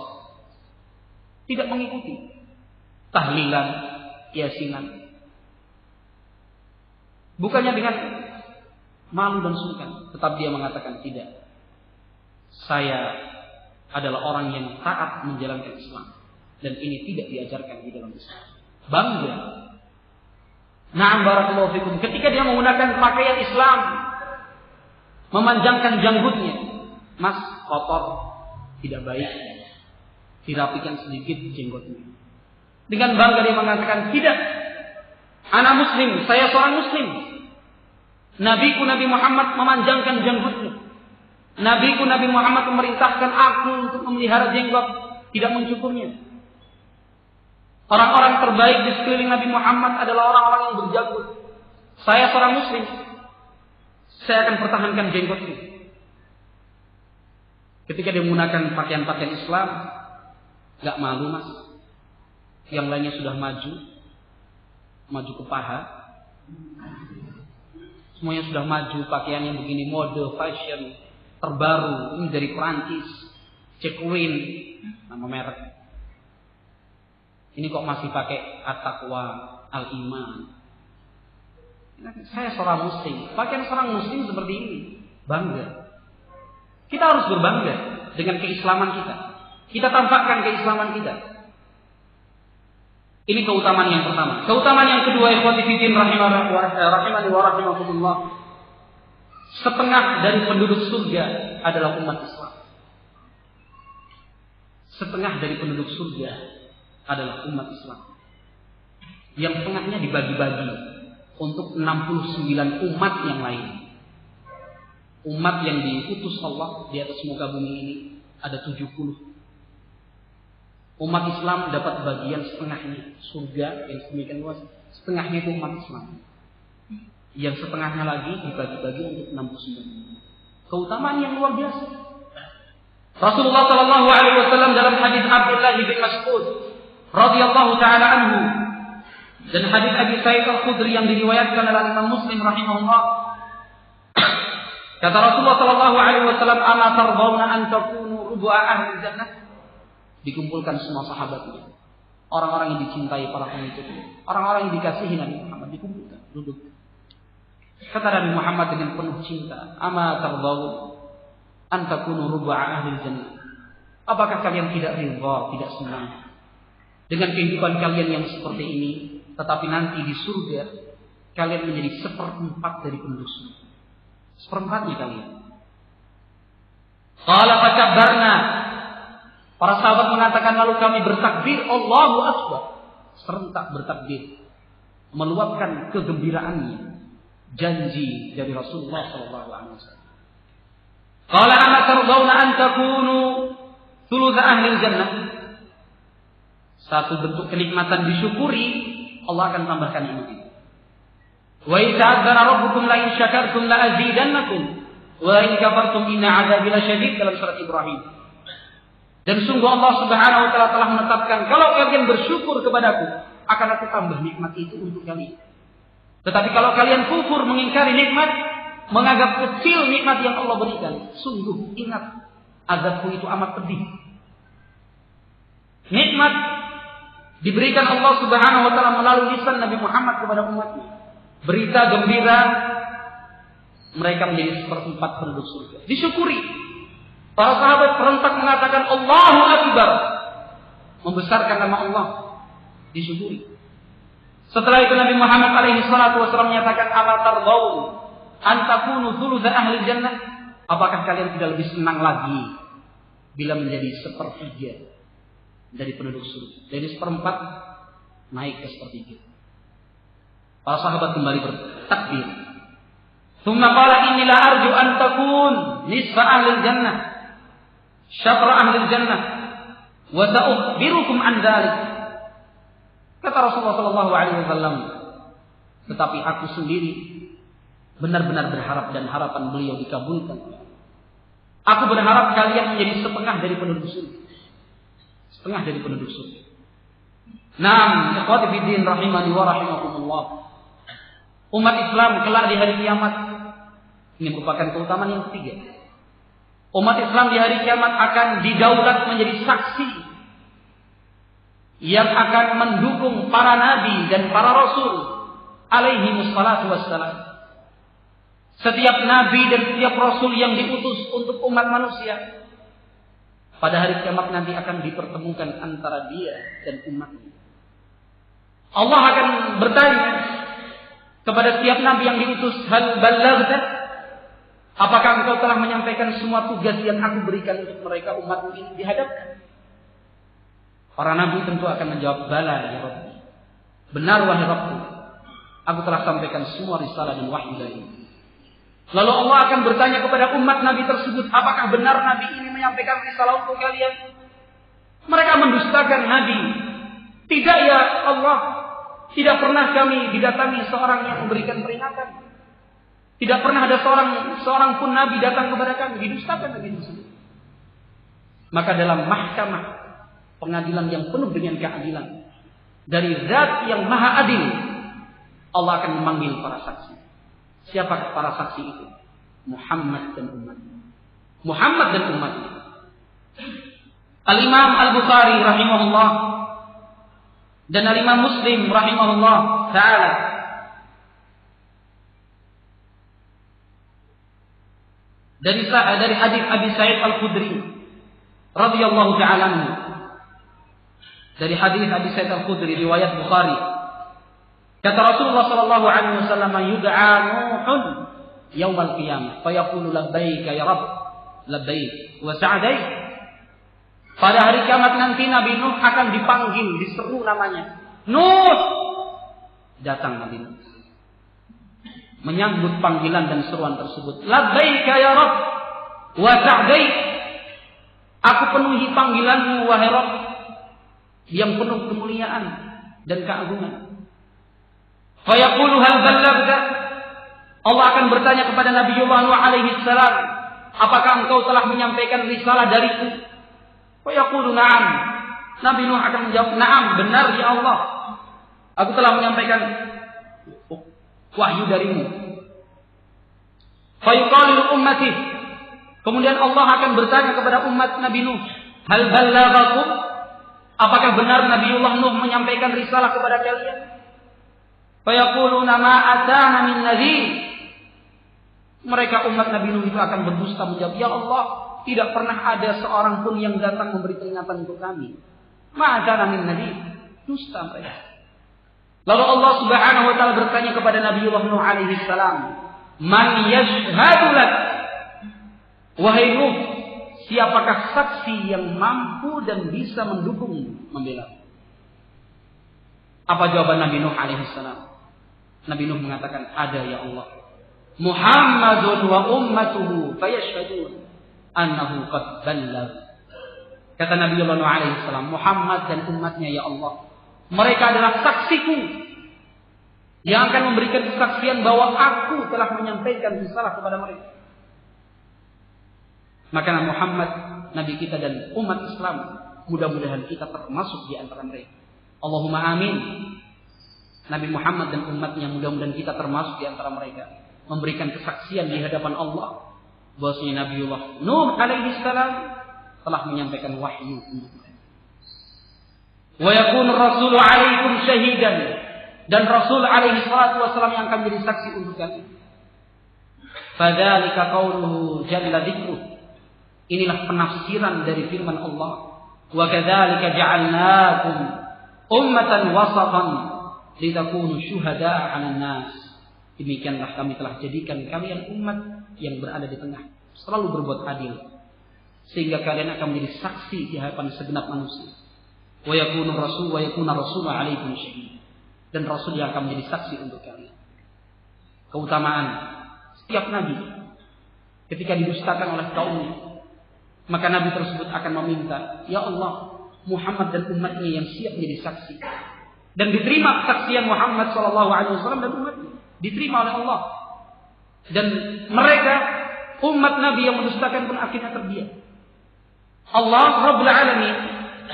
Tidak mengikuti tahlilan, yasinan. Bukannya dengan malu dan sungkan, tetap dia mengatakan tidak. Saya adalah orang yang taat menjalankan Islam dan ini tidak diajarkan di dalam Islam. Bangga. Na'am barakallahu fikum. Ketika dia menggunakan pakaian Islam, memanjangkan janggutnya, mas kotor, tidak baik, dirapikan sedikit jenggotnya. Dengan bangga dia mengatakan tidak. Ana muslim, saya seorang muslim. Nabiku Nabi Muhammad memanjangkan janggutnya. Nabiku Nabi Muhammad memerintahkan aku untuk memelihara jenggot, tidak mencukurnya. Orang-orang terbaik di sekeliling Nabi Muhammad adalah orang-orang yang berjanggut. Saya seorang muslim, saya akan pertahankan jenggotnya. Ketika dia menggunakan pakaian-pakaian Islam, gak malu mas. Yang lainnya sudah maju ke paha. Semuanya sudah maju, pakaian yang begini, mode, fashion terbaru, ini dari Perancis, Cekwin, nama merek. Ini kok masih pakai at-taqwa, al-iman. Saya seorang muslim, pakaian seorang muslim seperti ini, bangga. Kita harus berbangga dengan keislaman kita. Kita tampakkan keislaman kita. Ini keutamaan yang pertama. Keutamaan yang kedua, ikhwati fiddin rahimani wa rahimakumullah. Setengah dari penduduk surga adalah umat Islam. Setengah dari penduduk surga adalah umat Islam. Yang setengahnya dibagi-bagi untuk 69 umat yang lain. Umat yang diutus Allah di atas muka bumi ini ada 70. Umat Islam dapat bagian setengahnya surga yang sedemikian luas. Setengahnya itu umat Islam. Yang setengahnya lagi dibagi-bagi untuk 69. Keutamaan yang luar biasa. Rasulullah sallallahu alaihi wasallam dalam hadis Abdullah bin Mas'ud radhiyallahu taala anhu dan hadis Abi Sa'id Al-Khudri yang diriwayatkan oleh Imam Muslim rahimahullah, kata Rasulullah sallallahu alaihi wasallam, "Ama tardawna an takunu rubu'a ahli jannah?" Dikumpulkan semua sahabatnya, orang-orang yang dicintai para pengikutnya, orang-orang yang dikasihi Nabi Muhammad, dikumpulkan, duduk. Kata Nabi Muhammad dengan penuh cinta, "Ama tardawna an takunu rubu'a ahli jannah?" Apakah kalian tidak ridha, tidak senang dengan kehidupan kalian yang seperti ini, tetapi nanti di surga kalian menjadi 1/4 dari penduduk surga? 1/4 kalian. Qala fakabbarna. Para sahabat mengatakan lalu kami bertakbir, Allahu Akbar. Serentak bertakbir, meluapkan kegembiraannya janji dari Rasulullah sallallahu alaihi wasallam. Qala ama tardawna an takunu thuluth ahli jannah? Satu bentuk kenikmatan disyukuri, Allah akan tambahkan ini. Wa idza adzana rabbukum la in syakartum la azidannakum wa in kafartum inna 'adzabi lasyadid, dalam surat Ibrahim. Dan sungguh Allah Subhanahu wa taala telah menetapkan kalau kalian bersyukur kepadaku, akan aku tambah nikmat itu untuk kalian. Tetapi kalau kalian kufur, mengingkari nikmat, menganggap kecil nikmat yang Allah berikan, sungguh ingat azabku itu amat pedih. Nikmat diberikan Allah Subhanahu wa taala melalui lisan Nabi Muhammad kepada umatnya. Berita gembira, mereka menjadi 1/4 penduduk surga. Disyukuri. Para sahabat serentak mengatakan Allahu Akbar, membesarkan nama Allah, disyukuri. Setelah itu Nabi Muhammad alaihi salatu wasallam menyatakan, "Ama tardawun an takunu thuluth ahli jannah?" Apakah kalian tidak lebih senang lagi bila menjadi 1/3 dari penduduk surga? Dari 1/4 naik ke 1/3. Para sahabat kembali bertakbir. Tsumma qala inni la arju an takun nisfa ahli jannah, syatra ahli jannah, wa sa'ukhbirukum an dzalik. Kata Rasulullah sallallahu alaihi wasallam, tetapi aku sendiri benar-benar berharap dan harapan beliau dikabulkan. Aku berharap kalian menjadi 1/2 dari penduduk surga. 1/2 dari penduduk surga. Naam, ikhwati fiddin rahimani wa rahimakumullah. Umat Islam kelak di hari kiamat, ini merupakan keutamaan yang ketiga. Umat Islam di hari kiamat akan didaulat menjadi saksi yang akan mendukung para nabi dan para rasul alaihi wassalatu wassalam. Setiap nabi dan setiap rasul yang diutus untuk umat manusia pada hari kiamat nanti akan dipertemukan antara dia dan umatnya. Allah akan bertanya kepada setiap nabi yang diutus, hal ballaghta? Apakah engkau telah menyampaikan semua tugas yang aku berikan untuk mereka umatmu ini dihadapkan? Para nabi tentu akan menjawab, bala ya Rabbi. Benar wahai Rabbku, aku telah sampaikan semua risalah dan wahyu darimu. Lalu Allah akan bertanya kepada umat nabi tersebut, apakah benar nabi ini menyampaikan risalah untuk kalian? Mereka mendustakan nabi. Tidak ya Allah, tidak pernah kami didatangi seorang yang memberikan peringatan. Tidak pernah ada seorang pun nabi datang kepada kami, didustakan nabi tersebut. Maka dalam mahkamah pengadilan yang penuh dengan keadilan dari Zat yang Maha Adil, Allah akan memanggil para saksi. Siapakah para saksi itu? Muhammad dan umatnya. Muhammad dan umatnya. Al-Imam Al-Bukhari rahimahullah dan Al-Imam Muslim rahimahullah ta'ala dari hadis Abi Sa'id Al-Khudri radhiyallahu ta'ala anhu. Dari hadis Abi Sa'id Al-Khudri riwayat Bukhari, kata Rasulullah sallallahu alaihi wasallam, yud'a Nuhun yaumal qiyamah fa yaqulu labbaika ya Rabb, labbaik wa sa'daik. Pada hari kiamat nanti Nabi Nuh akan dipanggil, diseru namanya. Nuh! Datang Nabi Nuh menyambut panggilan dan seruan tersebut. Labbaika ya Rabb wa sa'daik. Aku penuhi panggilanmu wahai Rabb yang penuh kemuliaan dan keagungan. Fa yaqulu hal ballaghta? Allah akan bertanya kepada Nabi Nuh alaihi salam, apakah engkau telah menyampaikan risalah dariku? Fa yaqulu na'am. Nabi Nuh akan menjawab, na'am, benar ya Allah. Aku telah menyampaikan wahyu darimu. Fa yuqalu ummati. Kemudian Allah akan bertanya kepada umat Nabi Nuh, hal ballaghakum? Apakah benar Nabiullah Nuh menyampaikan risalah kepada kalian? Fa yaquluna ma atana min nadhir. Mereka umat Nabi Nuh itu akan berdusta menjawab, ya Allah, tidak pernah ada seorang pun yang datang memberi peringatan untuk kami. Ma atana min nadhir. Dusta mereka. Lalu Allah Subhanahu wa taala bertanya kepada Nabiullah Nuh alaihi salam, "Man yashhadu lak?" Wahai Nuh, siapakah saksi yang mampu dan bisa mendukung membela? Apa jawaban Nabi Nuh alaihi salam? Nabi Nuh mengatakan, ada ya Allah. Muhammadun wa ummatuhu fayashhadun annahu qad ballagh. Kata Nabi Nuh alaihi salam, Muhammad dan umatnya ya Allah, mereka adalah saksiku yang akan memberikan kesaksian bahwa aku telah menyampaikan risalah kepada mereka. Maka Muhammad, Nabi kita dan umat Islam, mudah-mudahan kita termasuk di antara mereka. Allahumma amin. Nabi Muhammad dan umatnya, mudah-mudahan kita termasuk di antara mereka, memberikan kesaksian di hadapan Allah bahwasanya Nabiullah Nuh alaihi salam telah menyampaikan wahyu untuk mereka. Wa yakunu rasulu alaikum syahidan, dan Rasul alaihi salatu wasallam yang akan menjadi saksi untuk kalian. Fadzalika qauluhu jalla dzikruh. Inilah penafsiran dari firman Allah. Wa kadzalika ja'alnakum ummatan wasatan litakunu syuhada'a 'alan nas. Demikianlah kami telah jadikan kalian umat yang berada di tengah, selalu berbuat adil, sehingga kalian akan menjadi saksi di hadapan segenap manusia. Wa yakunu rasul wa yakuna rasulun 'alaikum syahid. Dan rasul yang akan menjadi saksi untuk kalian. Keutamaan setiap nabi ketika didustakan oleh kaumnya, maka nabi tersebut akan meminta, ya Allah, Muhammad dan umatnya yang siap menjadi saksi. Dan diterima kesaksian Muhammad SAW dan umatnya, diterima oleh Allah. Dan mereka umat nabi yang mendustakan pun akhirnya terdiam. Allah Rabbul Alamin,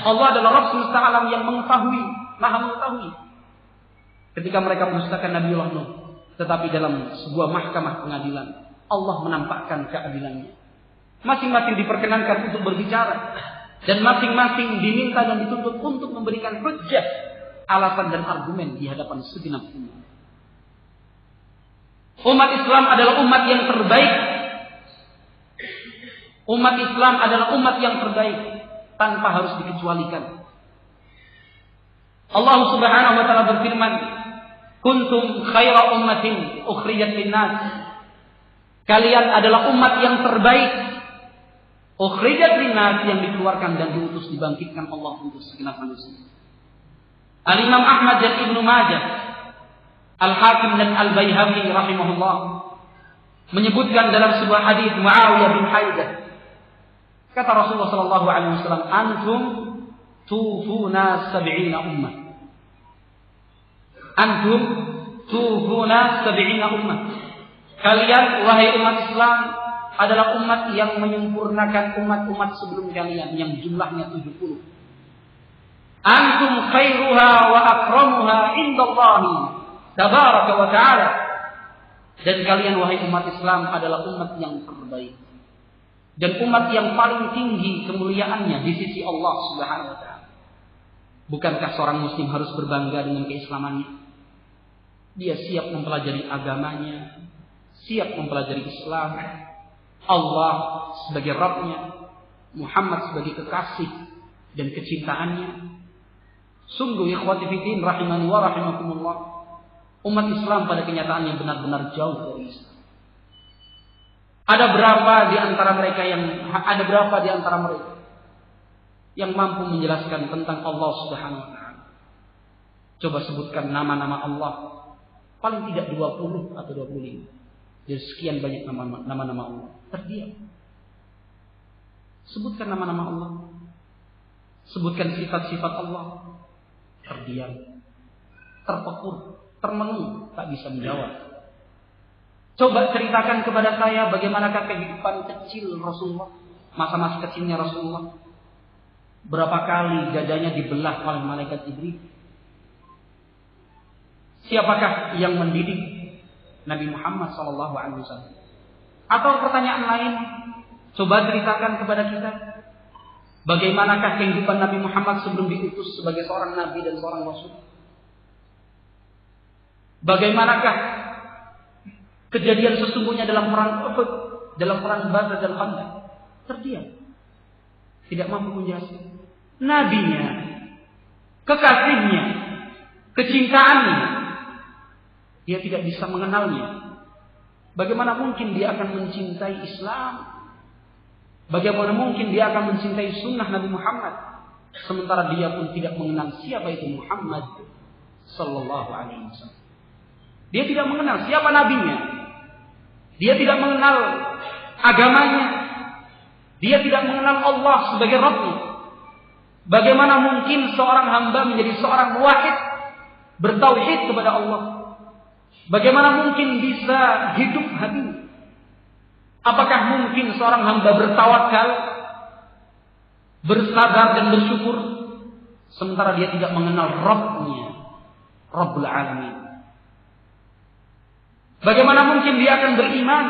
Allah adalah Rabb semesta alam yang mengetahui, maha mengetahui. Ketika mereka mendustakan Nabiullah Nuh, Tetapi dalam sebuah mahkamah pengadilan, Allah menampakkan keadilannya. Masing-masing diperkenankan untuk berbicara, dan masing-masing diminta dan dituntut untuk memberikan hujjah, alasan dan argumen di hadapan segenap umat. Umat Islam adalah umat yang terbaik. Umat Islam adalah umat yang terbaik tanpa harus dikecualikan. Allah Subhanahu wa taala berfirman, "Kuntum khaira ummatin ukhrijat lin-nas." Kalian adalah umat yang terbaik. Ukhrijat lin-nas, yang dikeluarkan dan diutus dibangkitkan Allah untuk segenap manusia. Al-Imam Ahmad dan Ibnu Majah, Al-Hakim dan Al-Baihaqi rahimahullah menyebutkan dalam sebuah hadis Muawiyah bin Haidah, kata Rasulullah sallallahu alaihi wasallam, "Antum tufuna 70 ummah." Antum tufuna 70 ummah. Kalian wahai umat Islam adalah umat yang menyempurnakan umat-umat sebelum kalian yang jumlahnya 70. Antum khairuha wa akramuha indallahi tabaraka wa ta'ala. Dan kalian wahai umat Islam adalah umat yang terbaik dan umat yang paling tinggi kemuliaannya di sisi Allah Subhanahu wa taala. Bukankah seorang muslim harus berbangga dengan keislamannya? Dia siap mempelajari agamanya, siap mempelajari Islam, Allah sebagai Rabb-nya, Muhammad sebagai kekasih dan kecintaannya. Sungguh ikhwati fiddin rahimani wa rahimakumullah, umat Islam pada kenyataannya benar-benar jauh dari Islam. Ada berapa di antara mereka yang mampu menjelaskan tentang Allah Subhanahu wa taala? Coba sebutkan nama-nama Allah. Paling tidak 20 atau 25. Dari sekian banyak nama-nama Allah. Terdiam. Sebutkan nama-nama Allah. Sebutkan sifat-sifat Allah. Terdiam. Terpekur. Termenung. Tak bisa menjawab. Coba ceritakan kepada saya bagaimanakah kehidupan kecil Rasulullah. Masa-masa kecilnya Rasulullah. Berapa kali dadanya dibelah oleh malaikat Jibril. Siapakah yang mendidik Nabi Muhammad SAW? Atau pertanyaan lain, coba ceritakan kepada kita, bagaimanakah kehidupan Nabi Muhammad sebelum diutus sebagai seorang Nabi dan seorang Rasul? Bagaimanakah kejadian sesungguhnya dalam perang Uhud, dalam perang Badar dan Khandaq? Terdiam, tidak mampu menjelaskan. Nabinya, kekasihnya, kecintaannya, dia tidak bisa mengenalnya. Bagaimana mungkin dia akan mencintai Islam? Bagaimana mungkin dia akan mencintai sunnah Nabi Muhammad? Sementara dia pun tidak mengenal siapa itu Muhammad sallallahu alaihi wasallam. Dia tidak mengenal siapa nabinya. Dia tidak mengenal agamanya. Dia tidak mengenal Allah sebagai Rabb-Nya. Bagaimana mungkin seorang hamba menjadi seorang muwahhid, bertauhid kepada Allah? Bagaimana mungkin bisa hidup hati? Apakah mungkin seorang hamba bertawakal, bersabar dan bersyukur, sementara dia tidak mengenal Rabb-Nya, Rabbul Alamin? Bagaimana mungkin dia akan beriman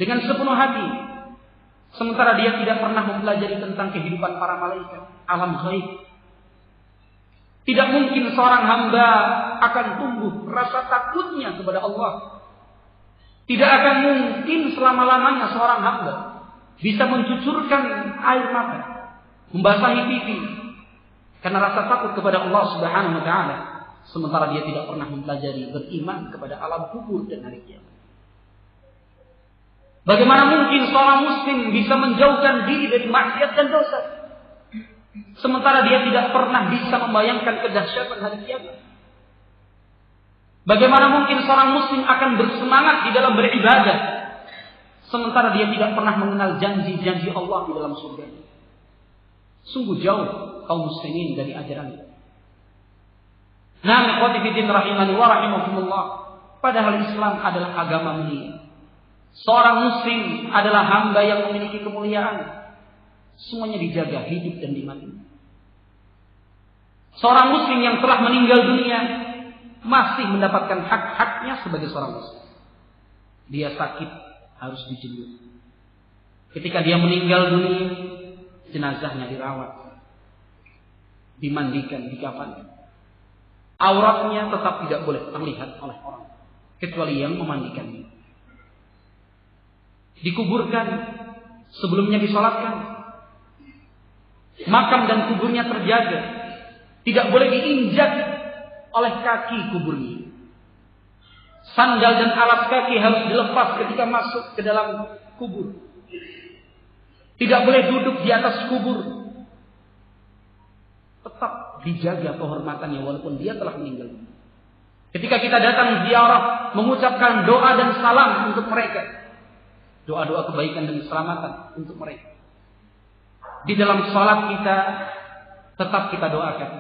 dengan sepenuh hati, sementara dia tidak pernah mempelajari tentang kehidupan para malaikat, alam ghaib? Tidak mungkin seorang hamba akan tumbuh rasa takutnya kepada Allah. Tidak akan mungkin selama-lamanya seorang hamba bisa mencucurkan air mata, membasahi pipi karena rasa takut kepada Allah Subhanahu wa taala, sementara dia tidak pernah mempelajari beriman kepada alam kubur dan hari kiamat. Bagaimana mungkin seorang muslim bisa menjauhkan diri dari maksiat dan dosa, sementara dia tidak pernah bisa membayangkan kedahsyatan hari kiamat? Bagaimana mungkin seorang muslim akan bersemangat di dalam beribadah, sementara dia tidak pernah mengenal janji-janji Allah di dalam surga? Sungguh jauh kaum muslimin dari ajaran. Nah, ikhwati fiddin rahimani wa rahimakumullah, padahal Islam adalah agama mulia. Seorang muslim adalah hamba yang memiliki kemuliaan. Semuanya dijaga hidup dan dimati. Seorang muslim yang telah meninggal dunia masih mendapatkan hak-haknya sebagai seorang muslim. Dia sakit harus dijenguk. Ketika dia meninggal dunia, jenazahnya dirawat, dimandikan, dikafani. Auratnya tetap tidak boleh terlihat oleh orang kecuali yang memandikannya. Dikuburkan, sebelumnya disolatkan. Makam dan kuburnya terjaga, tidak boleh diinjak oleh kaki kuburnya. Sandal dan alas kaki harus dilepas ketika masuk ke dalam kubur. Tidak boleh duduk di atas kubur. Tetap dijaga kehormatannya walaupun dia telah meninggal. Ketika kita datang ziarah, mengucapkan doa dan salam untuk mereka. Doa-doa kebaikan dan keselamatan untuk mereka. Di dalam salat kita tetap kita doakan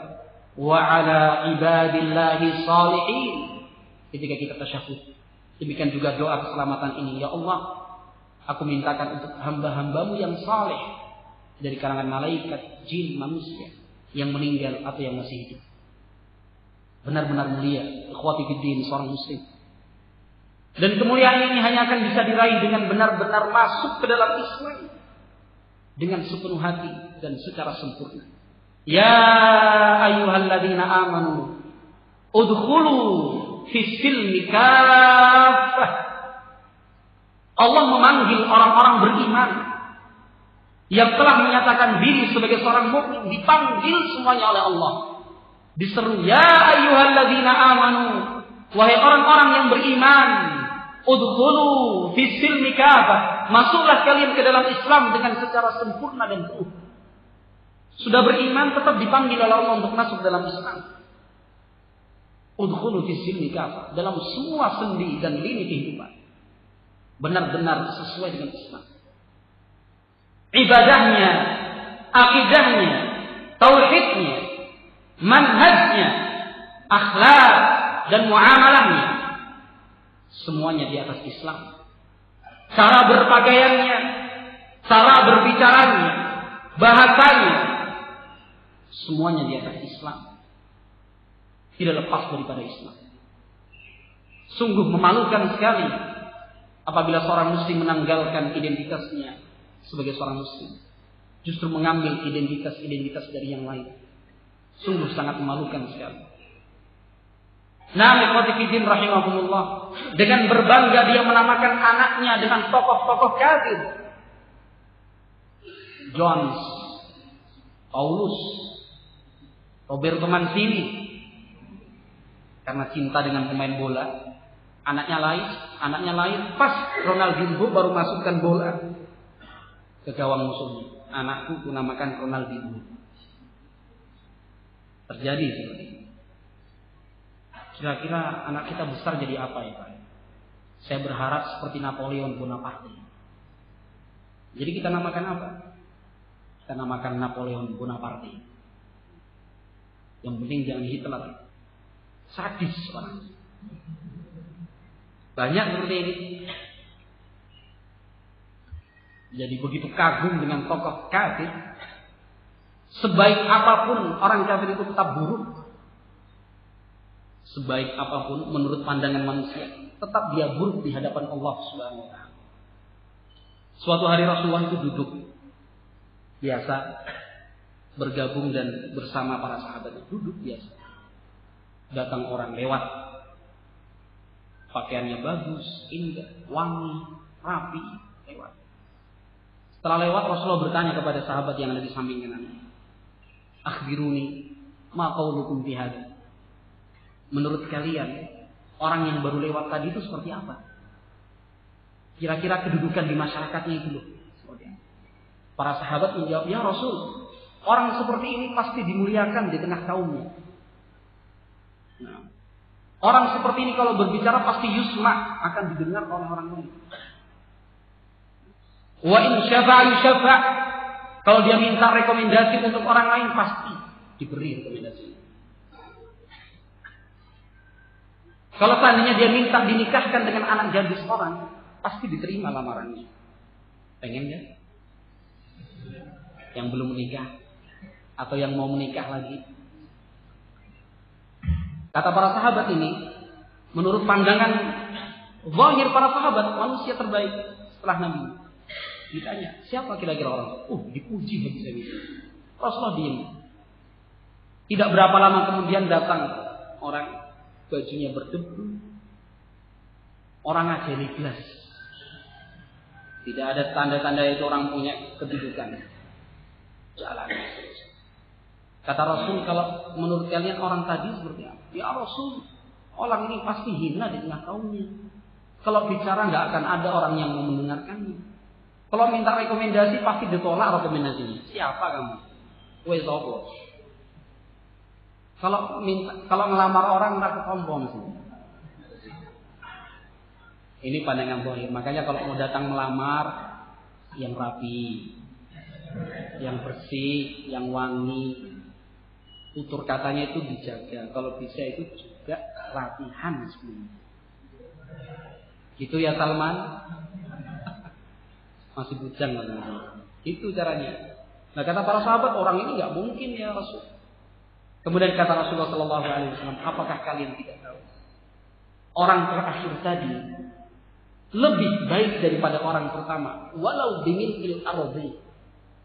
wa ala ibadillahi shalihin ketika kita tasyahud. Demikian juga doa keselamatan ini, ya Allah, aku mintakan untuk hamba-hambamu yang saleh dari kalangan malaikat, jin, manusia yang meninggal atau yang masih hidup. Benar-benar mulia, ikhwati fiddin, seorang muslim. Dan kemuliaan ini hanya akan bisa diraih dengan benar-benar masuk ke dalam Islam dengan sepenuh hati dan secara sempurna. Ya ayyuhalladzina amanu udkhulu fis silmi kaffah. Allah memanggil orang-orang beriman yang telah menyatakan diri sebagai seorang mukmin, dipanggil semuanya oleh Allah. Diseru, ya ayyuhalladzina amanu, wahai orang-orang yang beriman, udkhulu fis silmi kaffah, masuklah kalian ke dalam Islam dengan secara sempurna dan penuh. Sudah beriman tetap dipanggil oleh Allah untuk masuk dalam Islam. Udkhulu fis silmi kaffah, dalam semua sendi dan lini kehidupan. Benar-benar sesuai dengan Islam. Ibadahnya, akidahnya, tauhidnya, manhajnya, akhlak dan muamalahnya, semuanya di atas Islam. Cara berpakaiannya, cara berbicaranya, bahasanya, semuanya di atas Islam. Tidak lepas daripada Islam. Sungguh memalukan sekali apabila seorang muslim menanggalkan identitasnya sebagai seorang muslim, justru mengambil identitas dari yang lain. Sungguh sangat memalukan sekali. Nah, ikhwati fiddin rahimakumullah, dengan berbangga dia menamakan anaknya dengan tokoh-tokoh kafir. Jones, Paulus, Roberto Mancini, karena cinta dengan pemain bola. Anaknya lahir pas Ronaldinho baru masukkan bola ke gawang musuhnya. Anakku kunamakan Ronaldinho. Terjadi seperti ini. Kira-kira anak kita besar jadi apa ya Pak? Saya berharap seperti Napoleon Bonaparte. Jadi kita namakan apa? Kita namakan Napoleon Bonaparte. Yang penting jangan Hitler. Sadis orang. Banyak seperti ini. Jadi begitu kagum dengan tokoh kafir. Sebaik apapun orang kafir itu tetap buruk. Sebaik apapun menurut pandangan manusia, tetap dia buruk di hadapan Allah Subhanahu wa taala. Suatu hari Rasulullah itu duduk biasa bergabung dan bersama para sahabat, duduk biasa. Datang orang lewat, pakaiannya bagus, indah, wangi, rapi, lewat. Setelah lewat, Rasulullah bertanya kepada sahabat yang ada di samping kanannya, akhbiruni ma qaulukum fi hadza. Menurut kalian, orang yang baru lewat tadi itu seperti apa? Kira-kira kedudukan di masyarakatnya itu loh. Para sahabat menjawab, ya Rasul, orang seperti ini pasti dimuliakan di tengah kaumnya. Nah, orang seperti ini kalau berbicara pasti yusma, akan didengar oleh orang lain. Wa in syafa'a yusyafa'. Kalau dia minta rekomendasi untuk orang lain pasti diberi rekomendasi. Kalau seandainya dia minta dinikahkan dengan anak gadis orang, pasti diterima lamarannya. Pengen ya? Yang belum menikah atau yang mau menikah lagi. Kata para sahabat ini, menurut pandangan zahir para sahabat, manusia terbaik setelah Nabi. Ditanya, siapa kira-kira orang? Dipuji habis-habis. Rasulullah diam. Tidak berapa lama kemudian datang orang, bajunya berdebu, orang ngajeni gelas. Tidak ada tanda-tanda itu orang punya kedudukan. Jalan. Kata Rasul, kalau menurut kalian orang tadi seperti apa? Ya Rasul, orang ini pasti hina di tengah kaumnya. Kalau bicara nggak akan ada orang yang mau mendengarkannya. Kalau minta rekomendasi pasti ditolak rekomendasinya. Siapa kamu? Wes opo? Kalau ngelamar orang nggak kepompong sih. Ini pandangan zahir. Makanya kalau mau datang melamar, yang rapi, yang bersih, yang wangi, tutur katanya itu dijaga. Kalau bisa itu juga latihan sebenarnya. Gitu ya Salman? Masih bujang kan? Itu caranya. Nah kata para sahabat, orang ini nggak mungkin ya Rasul. Kemudian kata Rasulullah SAW, apakah kalian tidak tahu? Orang terakhir tadi lebih baik daripada orang pertama, walau bimil'il ardi.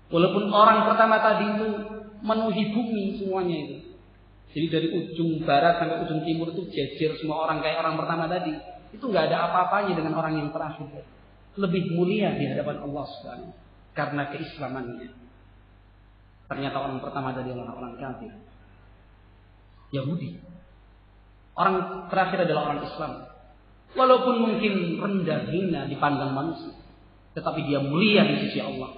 Walaupun orang pertama tadi itu memenuhi bumi semuanya itu. Jadi dari ujung barat sampai ujung timur itu jejer semua orang kayak orang pertama tadi. Itu nggak ada apa-apanya dengan orang yang terakhir. Lebih mulia di hadapan Allah Subhanahu karena keislamannya. Ternyata orang pertama tadi adalah orang kafir, Yahudi. Orang terakhir adalah orang Islam. Walaupun mungkin rendah hina dipandang manusia, tetapi dia mulia di sisi Allah.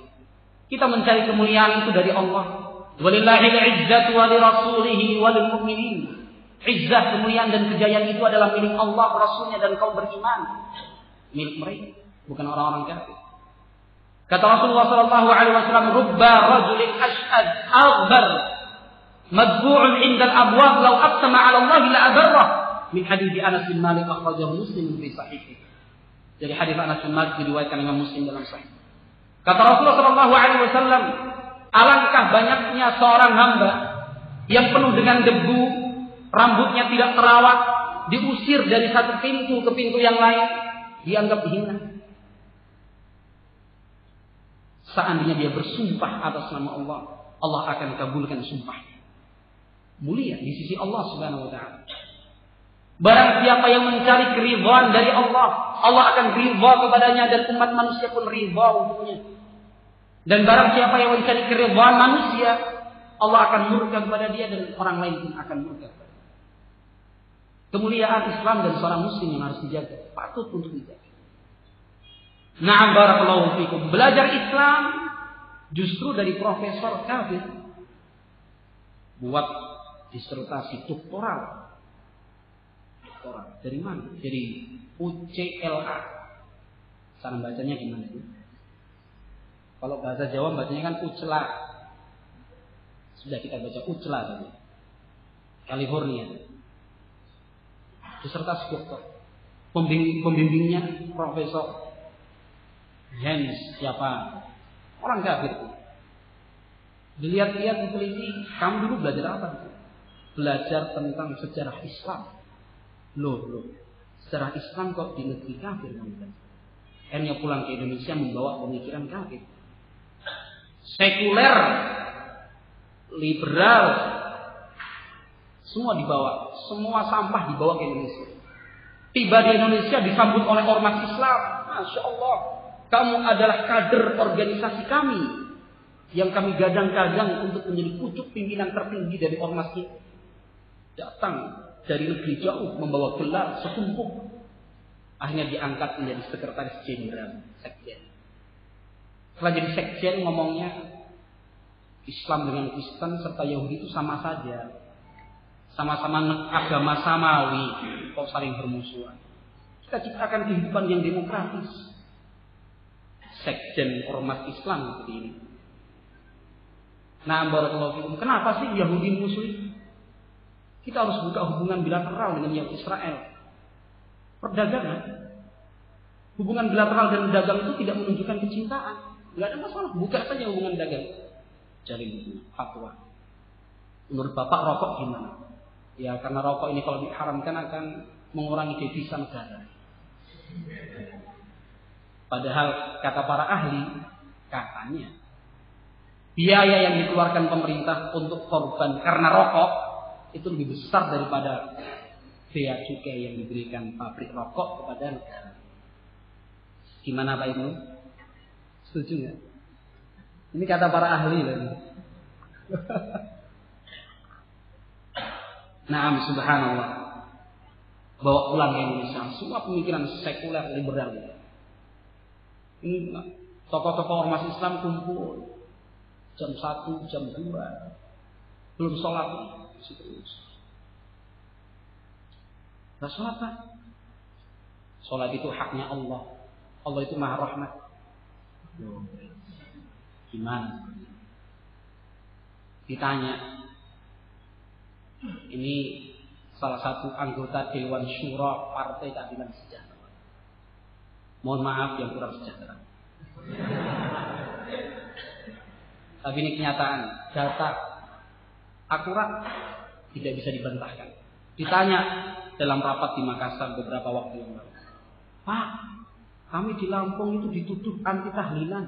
Kita mencari kemuliaan itu dari Allah. Walillahil izzatu wa lirasulihi wa lil mu'minin. Izzah, kemuliaan dan kejayaan itu adalah milik Allah, Rasulnya dan kaum beriman. Milik mereka, bukan orang-orang kafir. Kata Rasulullah sallallahu alaihi wasallam, "Rubba rajulin ash'ad aghbar madbu'un 'inda al-abwab law aqsama 'ala Allah la abarrah." Min hadits Anas bin Malik akhrajahu Muslim fi sahihih. Jadi hadis Anas bin Malik diriwayatkan Imam Muslim dalam sahih. Kata Rasulullah sallallahu alaihi wasallam, alangkah banyaknya seorang hamba yang penuh dengan debu, rambutnya tidak terawat, diusir dari satu pintu ke pintu yang lain, dianggap hina. Seandainya dia bersumpah atas nama Allah, Allah akan kabulkan sumpahnya. Mulia di sisi Allah Subhanahu wa taala. Barang siapa yang mencari keridhaan dari Allah, Allah akan ridha kepadanya dan umat manusia pun ridha untuknya. Dan barang siapa yang mencari keridhaan manusia, Allah akan murka kepada dia dan orang lain pun akan murka kepada dia. Kemuliaan Islam dan seorang muslim yang harus dijaga, patut untuk dijaga. Na'am barakallahu fikum. Belajar Islam justru dari profesor kafir. Buat disertasi doktoral. Dari mana? Dari UCLA. Cara bacanya gimana itu? Kalau bahasa Jawa bacanya kan ucela. Sudah kita baca ucela tadi. California. Disertasi doktor. Pembimbingnya Profesor Hans siapa? Orang kafir. Dilihat-lihat, diteliti. Kamu dulu belajar apa? Belajar tentang sejarah Islam. Loh. Sejarah Islam kok di negeri kafir kan? Akhirnya pulang ke Indonesia membawa pemikiran kafir. Sekuler, liberal, semua dibawa. Semua sampah dibawa ke Indonesia. Tiba di Indonesia disambut oleh ormas Islam. Masya Allah. Kamu adalah kader organisasi kami yang kami gadang-gadang untuk menjadi pucuk pimpinan tertinggi dari ormas ini. Datang dari negeri jauh membawa gelar setumpuk. Akhirnya diangkat menjadi sekretaris jenderal, sekjen. Setelah jadi sekjen ngomongnya Islam dengan Kristen serta Yahudi itu sama saja. Sama-sama agama samawi, kok saling bermusuhan. Kita ciptakan kehidupan yang demokratis. Sekjen ormas Islam seperti ini. Nah, barakallahu fikum. Kenapa sih Yahudi musuh? Kita harus buka hubungan bilateral dengan yang Israel. Perdagangan. Hubungan bilateral dan dagang itu tidak menunjukkan kecintaan. Tidak ada masalah. Buka saja hubungan dagang. Jalin fatwa. Menurut Bapak rokok gimana? Ya karena rokok ini kalau diharamkan akan mengurangi devisa negara. Padahal kata para ahli, katanya biaya yang dikeluarkan pemerintah untuk korban karena rokok itu lebih besar daripada bea cukai yang diberikan pabrik rokok kepada negara. Gimana Pak Ibnu? Setuju nggak? Ini kata para ahli lagi. Naam, subhanallah. Bawa pulang ke Indonesia semua pemikiran sekuler liberal. Ini tokoh-tokoh ormas Islam kumpul jam 1, jam 2, belum sholat terus. Nah, sholat Pak. Sholat itu haknya Allah. Allah itu Maha Rahmat. Gimana? Ditanya. Ini salah satu anggota Dewan Syura Partai Keadilan Sejahtera. Mohon maaf yang kurang sejahtera. Tapi ini kenyataan, data akurat, tidak bisa dibantahkan. Ditanya dalam rapat di Makassar beberapa waktu yang lalu, Pak, kami di Lampung itu dituduh anti tahlilan,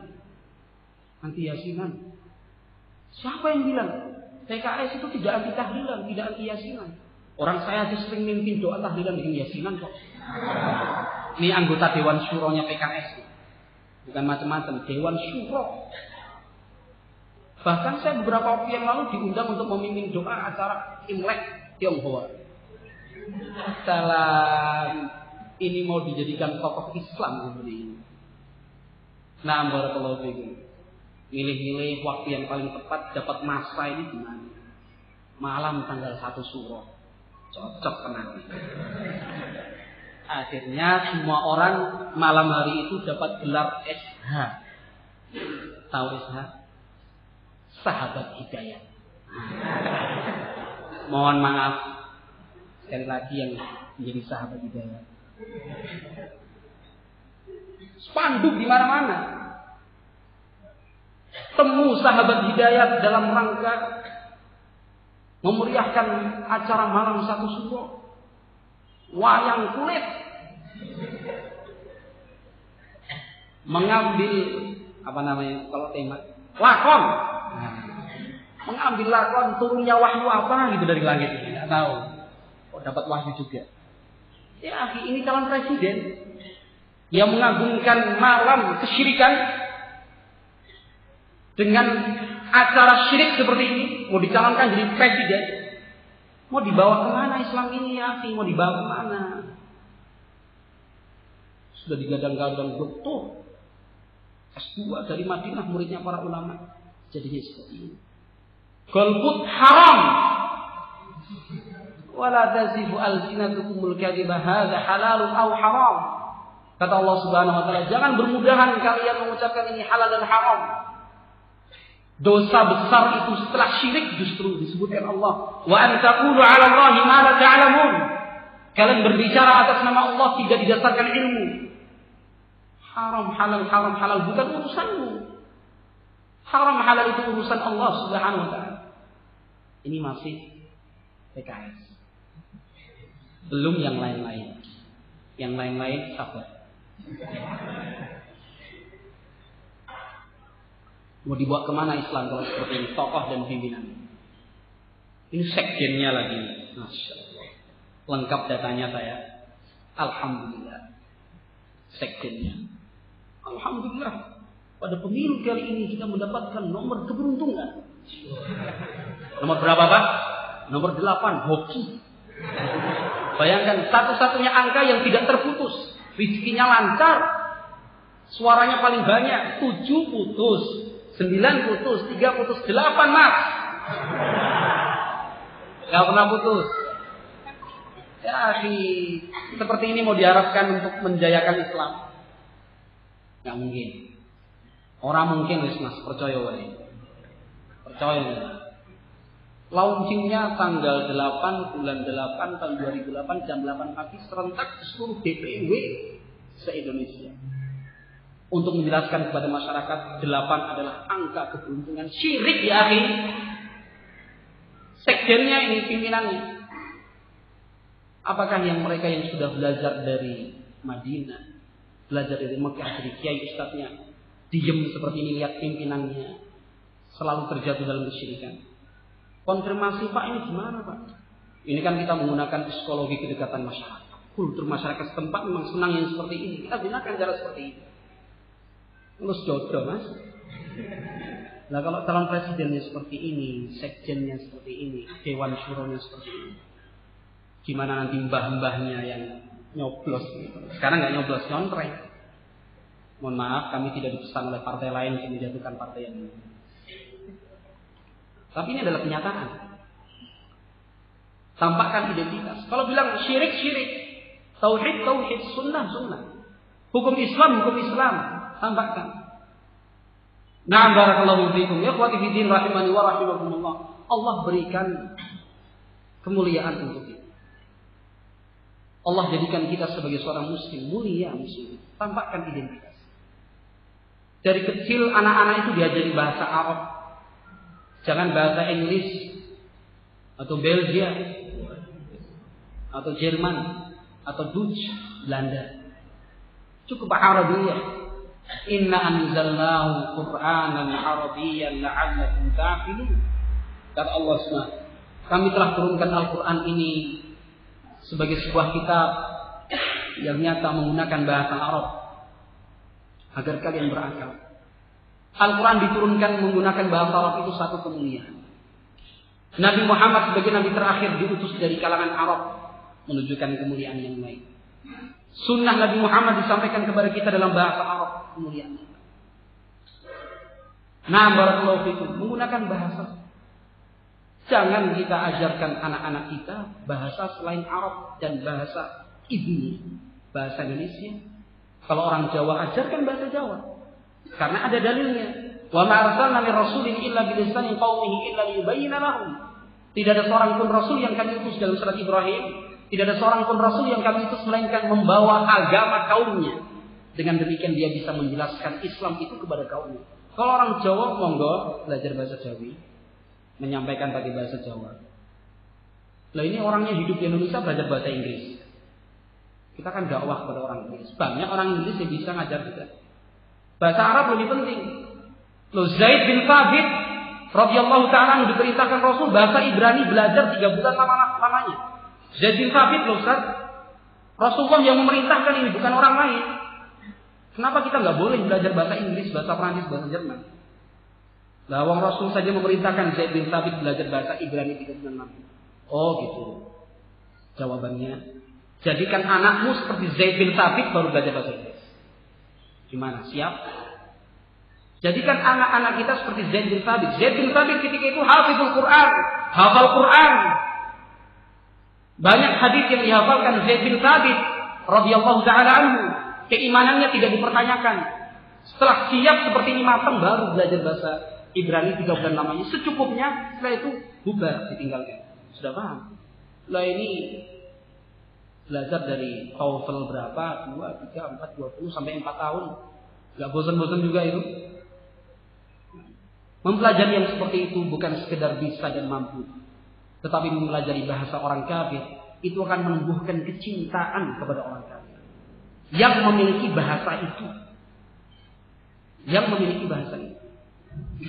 anti yasinan. Siapa yang bilang? PKS itu tidak anti tahlilan, tidak anti yasinan. Orang saya aja sering mimpin doa tahlilan dengan yasinan kok. Ini anggota Dewan Syuronya PKS. Bukan macam-macam, Dewan Syuro. Bahkan saya beberapa waktu yang lalu diundang untuk memimpin doa acara Imlek Tionghoa. Salam. Ini mau dijadikan tokoh Islam seperti ini. Nah, barakallahu fiikum. Milih-milih waktu yang paling tepat dapat masa ini gimana? Malam tanggal 1 Syuro. Cocok tenang. Akhirnya semua orang malam hari itu dapat gelar SH. Tahu SH? Sahabat Hidayat. Mohon maaf sekali lagi yang menjadi sahabat Hidayat. Spanduk di mana-mana. Temu sahabat Hidayat dalam rangka memeriahkan acara malam 1 Syuro. Wayang kulit. Mengambil apa namanya kalau tema lakon. Mengambil lakon turunnya wahyu apa gitu dari langit. Tidak tahu. Kok dapat wahyu juga. Ya, ini calon presiden yang mengagungkan malam kesyirikan dengan acara syirik seperti ini, mau dicalonkan jadi presiden. Mau dibawa kemana Islam ini ya? Mau dibawa kemana? Sudah digadang-gadang doktor S2 dari Madinah, muridnya para ulama. Jadinya seperti ini. Golput haram. Wala tazifu alsinatukumul kadhiba hadza halalun aw haram. Kata Allah Subhanahu wa taala, jangan bermudahan kalian mengucapkan ini halal dan haram. Dosa besar itu setelah syirik justru disebutkan Allah. Wa an taqulu 'ala Allahi ma la ta'lamun. Kalian berbicara atas nama Allah tidak didasarkan ilmu. Haram halal bukan urusanmu. Haram halal itu urusan Allah Subhanahu wa taala. Ini masih PKS. Belum yang lain-lain. Yang lain-lain sabar. Mau dibawa kemana Islam kalau seperti ini? Tokoh dan pimpinan. Ini sekjennya lagi. Masya Allah. Lengkap datanya saya. Alhamdulillah. Sekjennya. Alhamdulillah. Pada pemilu kali ini kita mendapatkan nomor keberuntungan. Nomor berapa Pak? Nomor 8. Hoki. Bayangkan satu-satunya angka yang tidak terputus. Rezekinya lancar. Suaranya paling banyak. 7 putus. 9 putus, 3 putus, 8 Mas. Gak pernah putus. Ya, seperti ini mau diharapkan untuk menjayakan Islam. Gak mungkin. Orang mungkin Mas, percaya wae. Percaya. Launchingnya tanggal 8 bulan 8 tahun 2008 jam 8 pagi serentak ke seluruh DPW se-Indonesia. Untuk menjelaskan kepada masyarakat 8 adalah angka keberuntungan. Syirik ya akhi. Sekjennya ini pimpinannya. Apakah yang mereka yang sudah belajar dari Madinah, belajar dari Mekah, dari kiai ustadznya, diam seperti ini lihat pimpinannya, selalu terjatuh dalam kesyirikan? Konfirmasi, Pak, ini gimana, Pak? Ini kan kita menggunakan psikologi kedekatan masyarakat. Kultur masyarakat setempat memang senang yang seperti ini. Kita gunakan cara seperti ini. Terus jodoh, Mas. Nah, kalau calon presidennya seperti ini, sekjennya seperti ini, dewan syuronya seperti ini, gimana nanti mbah-mbahnya yang nyoblos? Sekarang nggak nyoblos, nyontreng. Mohon maaf, kami tidak dipesan oleh partai lain untuk menjatuhkan partai yang ini. Tapi ini adalah kenyataan. Tampakkan identitas. Kalau bilang syirik, syirik. Tauhid, tauhid. Sunnah, sunnah. Hukum Islam, hukum Islam. Tampakkan. Na'am barakallahu fiikum. Ya ikhwati fiddin rahimani wa rahimakumullah. Allah berikan kemuliaan untuk kita. Allah jadikan kita sebagai seorang muslim mulia muslim. Tampakkan identitas. Dari kecil anak-anak itu diajari bahasa Arab. Jangan bahasa Inggris atau Belgia atau Jerman atau Dutch, Belanda. Cukup Arabiyah. Inna anzalnahu Qur'anan Arabiyyan la'allakum ta'qilun. Kata Allah SWT, kami telah turunkan Al-Quran ini sebagai sebuah kitab yang nyata menggunakan bahasa Arab agar kalian berakal. Al-Quran diturunkan menggunakan bahasa Arab itu satu kemuliaan. Nabi Muhammad sebagai Nabi terakhir diutus dari kalangan Arab menunjukkan kemuliaan yang lain. Sunnah Nabi Muhammad disampaikan kepada kita dalam bahasa Arab kemuliaan. Nah, barakallahu fikum, menggunakan bahasa. Jangan kita ajarkan anak-anak kita bahasa selain Arab dan bahasa ibunya, bahasa Indonesia. Kalau orang Jawa, ajarkan bahasa Jawa. Karena ada dalilnya. Wa ma arsalna min rasulin illa bi lisani qaumihi illa liyubayyana lahum. Tidak ada seorang pun rasul yang kami utus dalam surat Ibrahim. Tidak ada seorang pun rasul yang kami utus melainkan membawa agama kaumnya. Dengan demikian dia bisa menjelaskan Islam itu kepada kaumnya. Kalau orang Jawa, monggo belajar bahasa Jawi, menyampaikan pakai bahasa Jawa. Lah ini orangnya hidup di Indonesia belajar bahasa Inggris. Kita kan dakwah kepada orang Inggris. Banyak orang Inggris yang bisa ngajar kita. Bahasa Arab lebih penting. Loh, Zaid bin Thabit radhiyallahu ta'ala diperintahkan Rasul bahasa Ibrani belajar 3 bulan lamanya. Zaid bin Thabit loh, Ustaz. Rasulullah yang memerintahkan ini, bukan orang lain. Kenapa kita nggak boleh belajar bahasa Inggris, bahasa Prancis, bahasa Jerman? Lah, wong Rasul saja memerintahkan Zaid bin Thabit belajar bahasa Ibrani 3 bulan lamanya. Oh gitu. Jawabannya, jadikan anakmu seperti Zaid bin Thabit baru belajar bahasa Inggris. Gimana? Siap? Jadikan anak-anak kita seperti Zaid bin Thabit. Zaid bin Thabit ketika itu hafizul Quran, hafal Quran. Banyak hadis yang dihafalkan Zaid bin Thabit radhiyallahu taala anhu. Keimanannya tidak dipertanyakan. Setelah siap seperti ini matang baru belajar bahasa Ibrani 3 bulan lamanya. Secukupnya, setelah itu bubar, ditinggalkan. Sudah paham? Lah ini belajar dari TOEFL berapa? 2, 3, 4, 20 sampai 4 tahun. Gak bosan-bosan juga itu. Mempelajari yang seperti itu bukan sekedar bisa dan mampu, tetapi mempelajari bahasa orang kafir itu akan menumbuhkan kecintaan kepada orang kafir yang memiliki bahasa itu. Yang memiliki bahasa itu.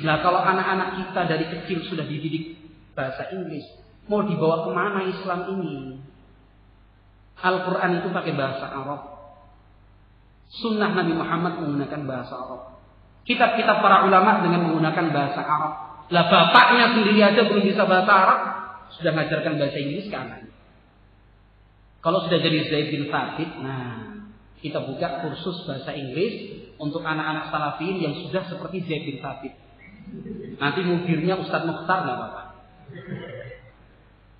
Nah, kalau anak-anak kita dari kecil sudah dididik bahasa Inggris, mau dibawa kemana Islam ini? Al-Quran itu pakai bahasa Arab. Sunnah Nabi Muhammad menggunakan bahasa Arab. Kitab-kitab para ulama dengan menggunakan bahasa Arab. Lah bapaknya sendiri aja belum bisa bahasa Arab, sudah mengajarkan bahasa Inggris ke anaknya. Kalau sudah jadi Zaid bin Thabit, nah kita buka kursus bahasa Inggris untuk anak-anak salafin yang sudah seperti Zaid bin Thabit. Nanti mudirnya Ustaz Mukhtar nggak apa-apa.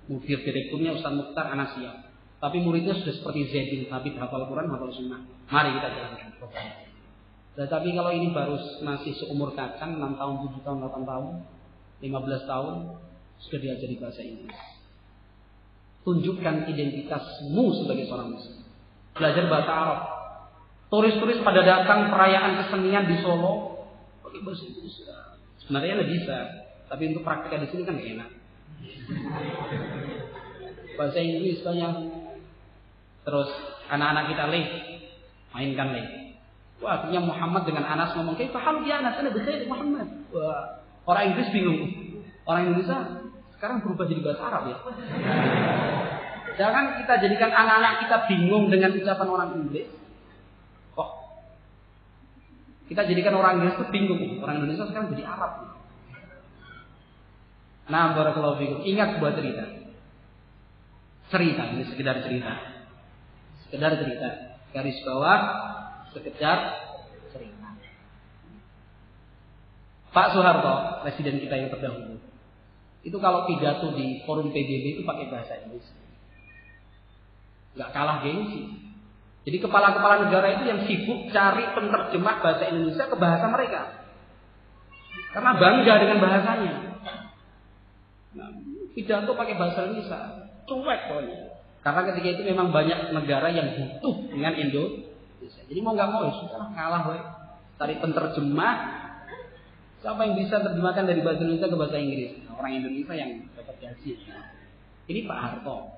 Mudir direkturnya Ustaz Mukhtar, anak siap. Tapi muridnya sudah seperti Zaid bin Thabit, hafal Quran, hafal Sunnah. Mari kita jalankan. Tetapi kalau ini baru masih seumur kacang, 6 tahun, 7 tahun, 8 tahun, 15 tahun, sudah diajari bahasa Inggris. Tunjukkan identitasmu sebagai seorang muslim. Belajar bahasa Arab. Turis-turis pada datang perayaan kesenian di Solo pakai bahasa Inggris. Sebenarnya nggak bisa, tapi untuk praktek di sini kan nggak enak. Bahasa Inggris banyak. Terus anak-anak kita mainkan Wah, akhirnya Muhammad dengan Anas ngomong, "Kaifa halu ya Anas? Ana bikhair Muhammad." Wah, orang Inggris bingung. Orang Indonesia sekarang berubah jadi bahasa Arab ya. Jangan kita jadikan anak-anak kita bingung dengan ucapan orang Inggris. Kok kita jadikan orang Inggris itu bingung. Orang Indonesia sekarang jadi Arab. Nah, barakallahu fikum. Ingat sebuah cerita. Ini sekedar cerita. Garis bawah, sekedar cerita. Pak Soeharto, presiden kita yang terdahulu, itu kalau pidato di forum PBB itu pakai bahasa Inggris. Gak kalah gengsi. Jadi kepala-kepala negara itu yang sibuk cari penerjemah bahasa Indonesia ke bahasa mereka. Karena bangga dengan bahasanya. Nah, pidato pakai bahasa Indonesia, cuek pokoknya. Karena ketika itu memang banyak negara yang butuh dengan Indonesia. Jadi mau nggak mau ya sudah kalah, cari penerjemah. Siapa yang bisa terjemahkan dari bahasa Indonesia ke bahasa Inggris? Nah, orang Indonesia yang dapat gaji. Ini Pak Harto.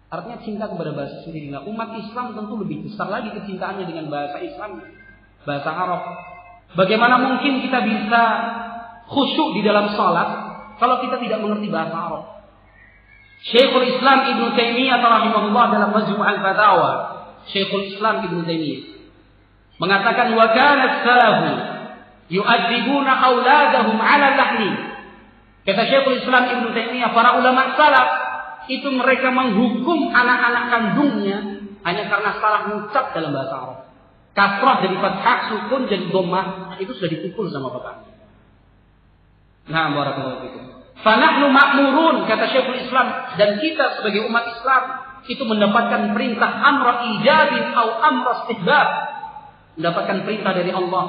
Artinya cinta kepada bahasa sendiri. Nah, umat Islam tentu lebih besar lagi kecintaannya dengan bahasa Islam, bahasa Arab. Bagaimana mungkin kita bisa khusyuk di dalam sholat kalau kita tidak mengerti bahasa Arab? Syekhul Islam Ibnu Taimiyah rahimahullah dalam Majmu' al-Fatawa, Syekhul Islam Ibnu Taimiyah mengatakan, wa kanat salafu yu'adzibuna auladahum 'ala lahni. Kata Syekhul Islam Ibnu Taimiyah, para ulama salaf itu mereka menghukum anak-anak kandungnya hanya karena salah mengucap dalam bahasa Arab. Kasrah jadi fathah, sukun jadi dhammah, itu sudah dipukul sama bapaknya. Nah, barakallahu fikum. Fa nahnu ma'murun, kata Syekhul Islam, dan kita sebagai umat Islam itu mendapatkan perintah amra ijabin atau amra istihbab. Mendapatkan perintah dari Allah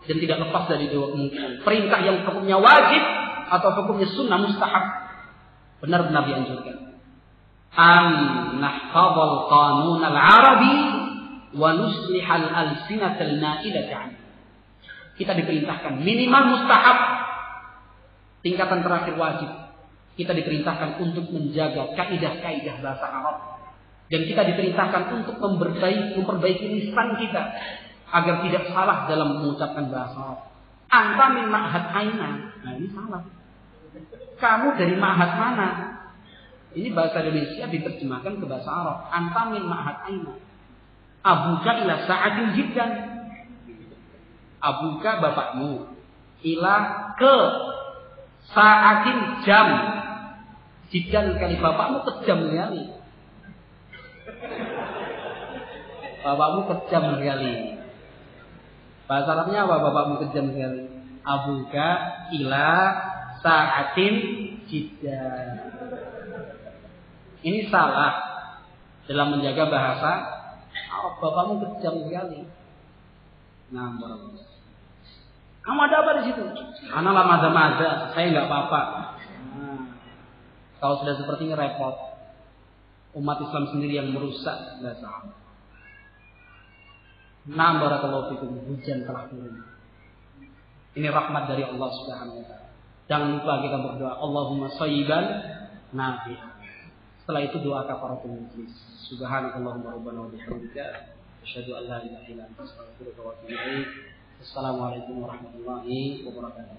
dan tidak lepas dari dua kemungkinan. Perintah yang hukumnya wajib atau hukumnya sunnah mustahab. Benar-benar dianjurkan. An nahfadhal qanun al-arabi wa nuslihal alsinatal na'ilah. Kita diperintahkan minimal mustahab, tingkatan terakhir wajib. Kita diperintahkan untuk menjaga kaidah-kaidah bahasa Arab, dan kita diperintahkan untuk memperbaiki lisan kita agar tidak salah dalam mengucapkan bahasa Arab. Anta min ma'had aina. Nah, ini salah. Kamu dari ma'had mana? Ini bahasa Indonesia diterjemahkan ke bahasa Arab. Anta min ma'had aina. Abuka ila sa'atin jiddan. Abuka bapakmu. Ila ke sa'atin jam. Jiddan kali bapakmu kejam sekali. Bapakmu kejam sekali. Bahasa Arabnya apa bapakmu kejam sekali? Abuka ila sa'atin jiddan. Ini salah dalam menjaga bahasa Arab. Bapakmu kejam sekali. Nah, kamu ada apa di situ? Anak lah maza-maza, saya nggak apa-apa. Nah, kalau sudah seperti ini repot. Umat Islam sendiri yang merusak bahasa Arab. Nah, barakallahu fikum, hujan telah turun. Ini rahmat dari Allah Subhanahu wa taala. Jangan lupa kita berdoa, Allahumma shayyiban nafi'an. Setelah itu doa kafaratul majlis. Subhanakallahumma rabbana wa bihamdika asyhadu an la ilaha illa anta astaghfiruka wa atubu ilaik. Assalamualaikum warahmatullahi wabarakatuh.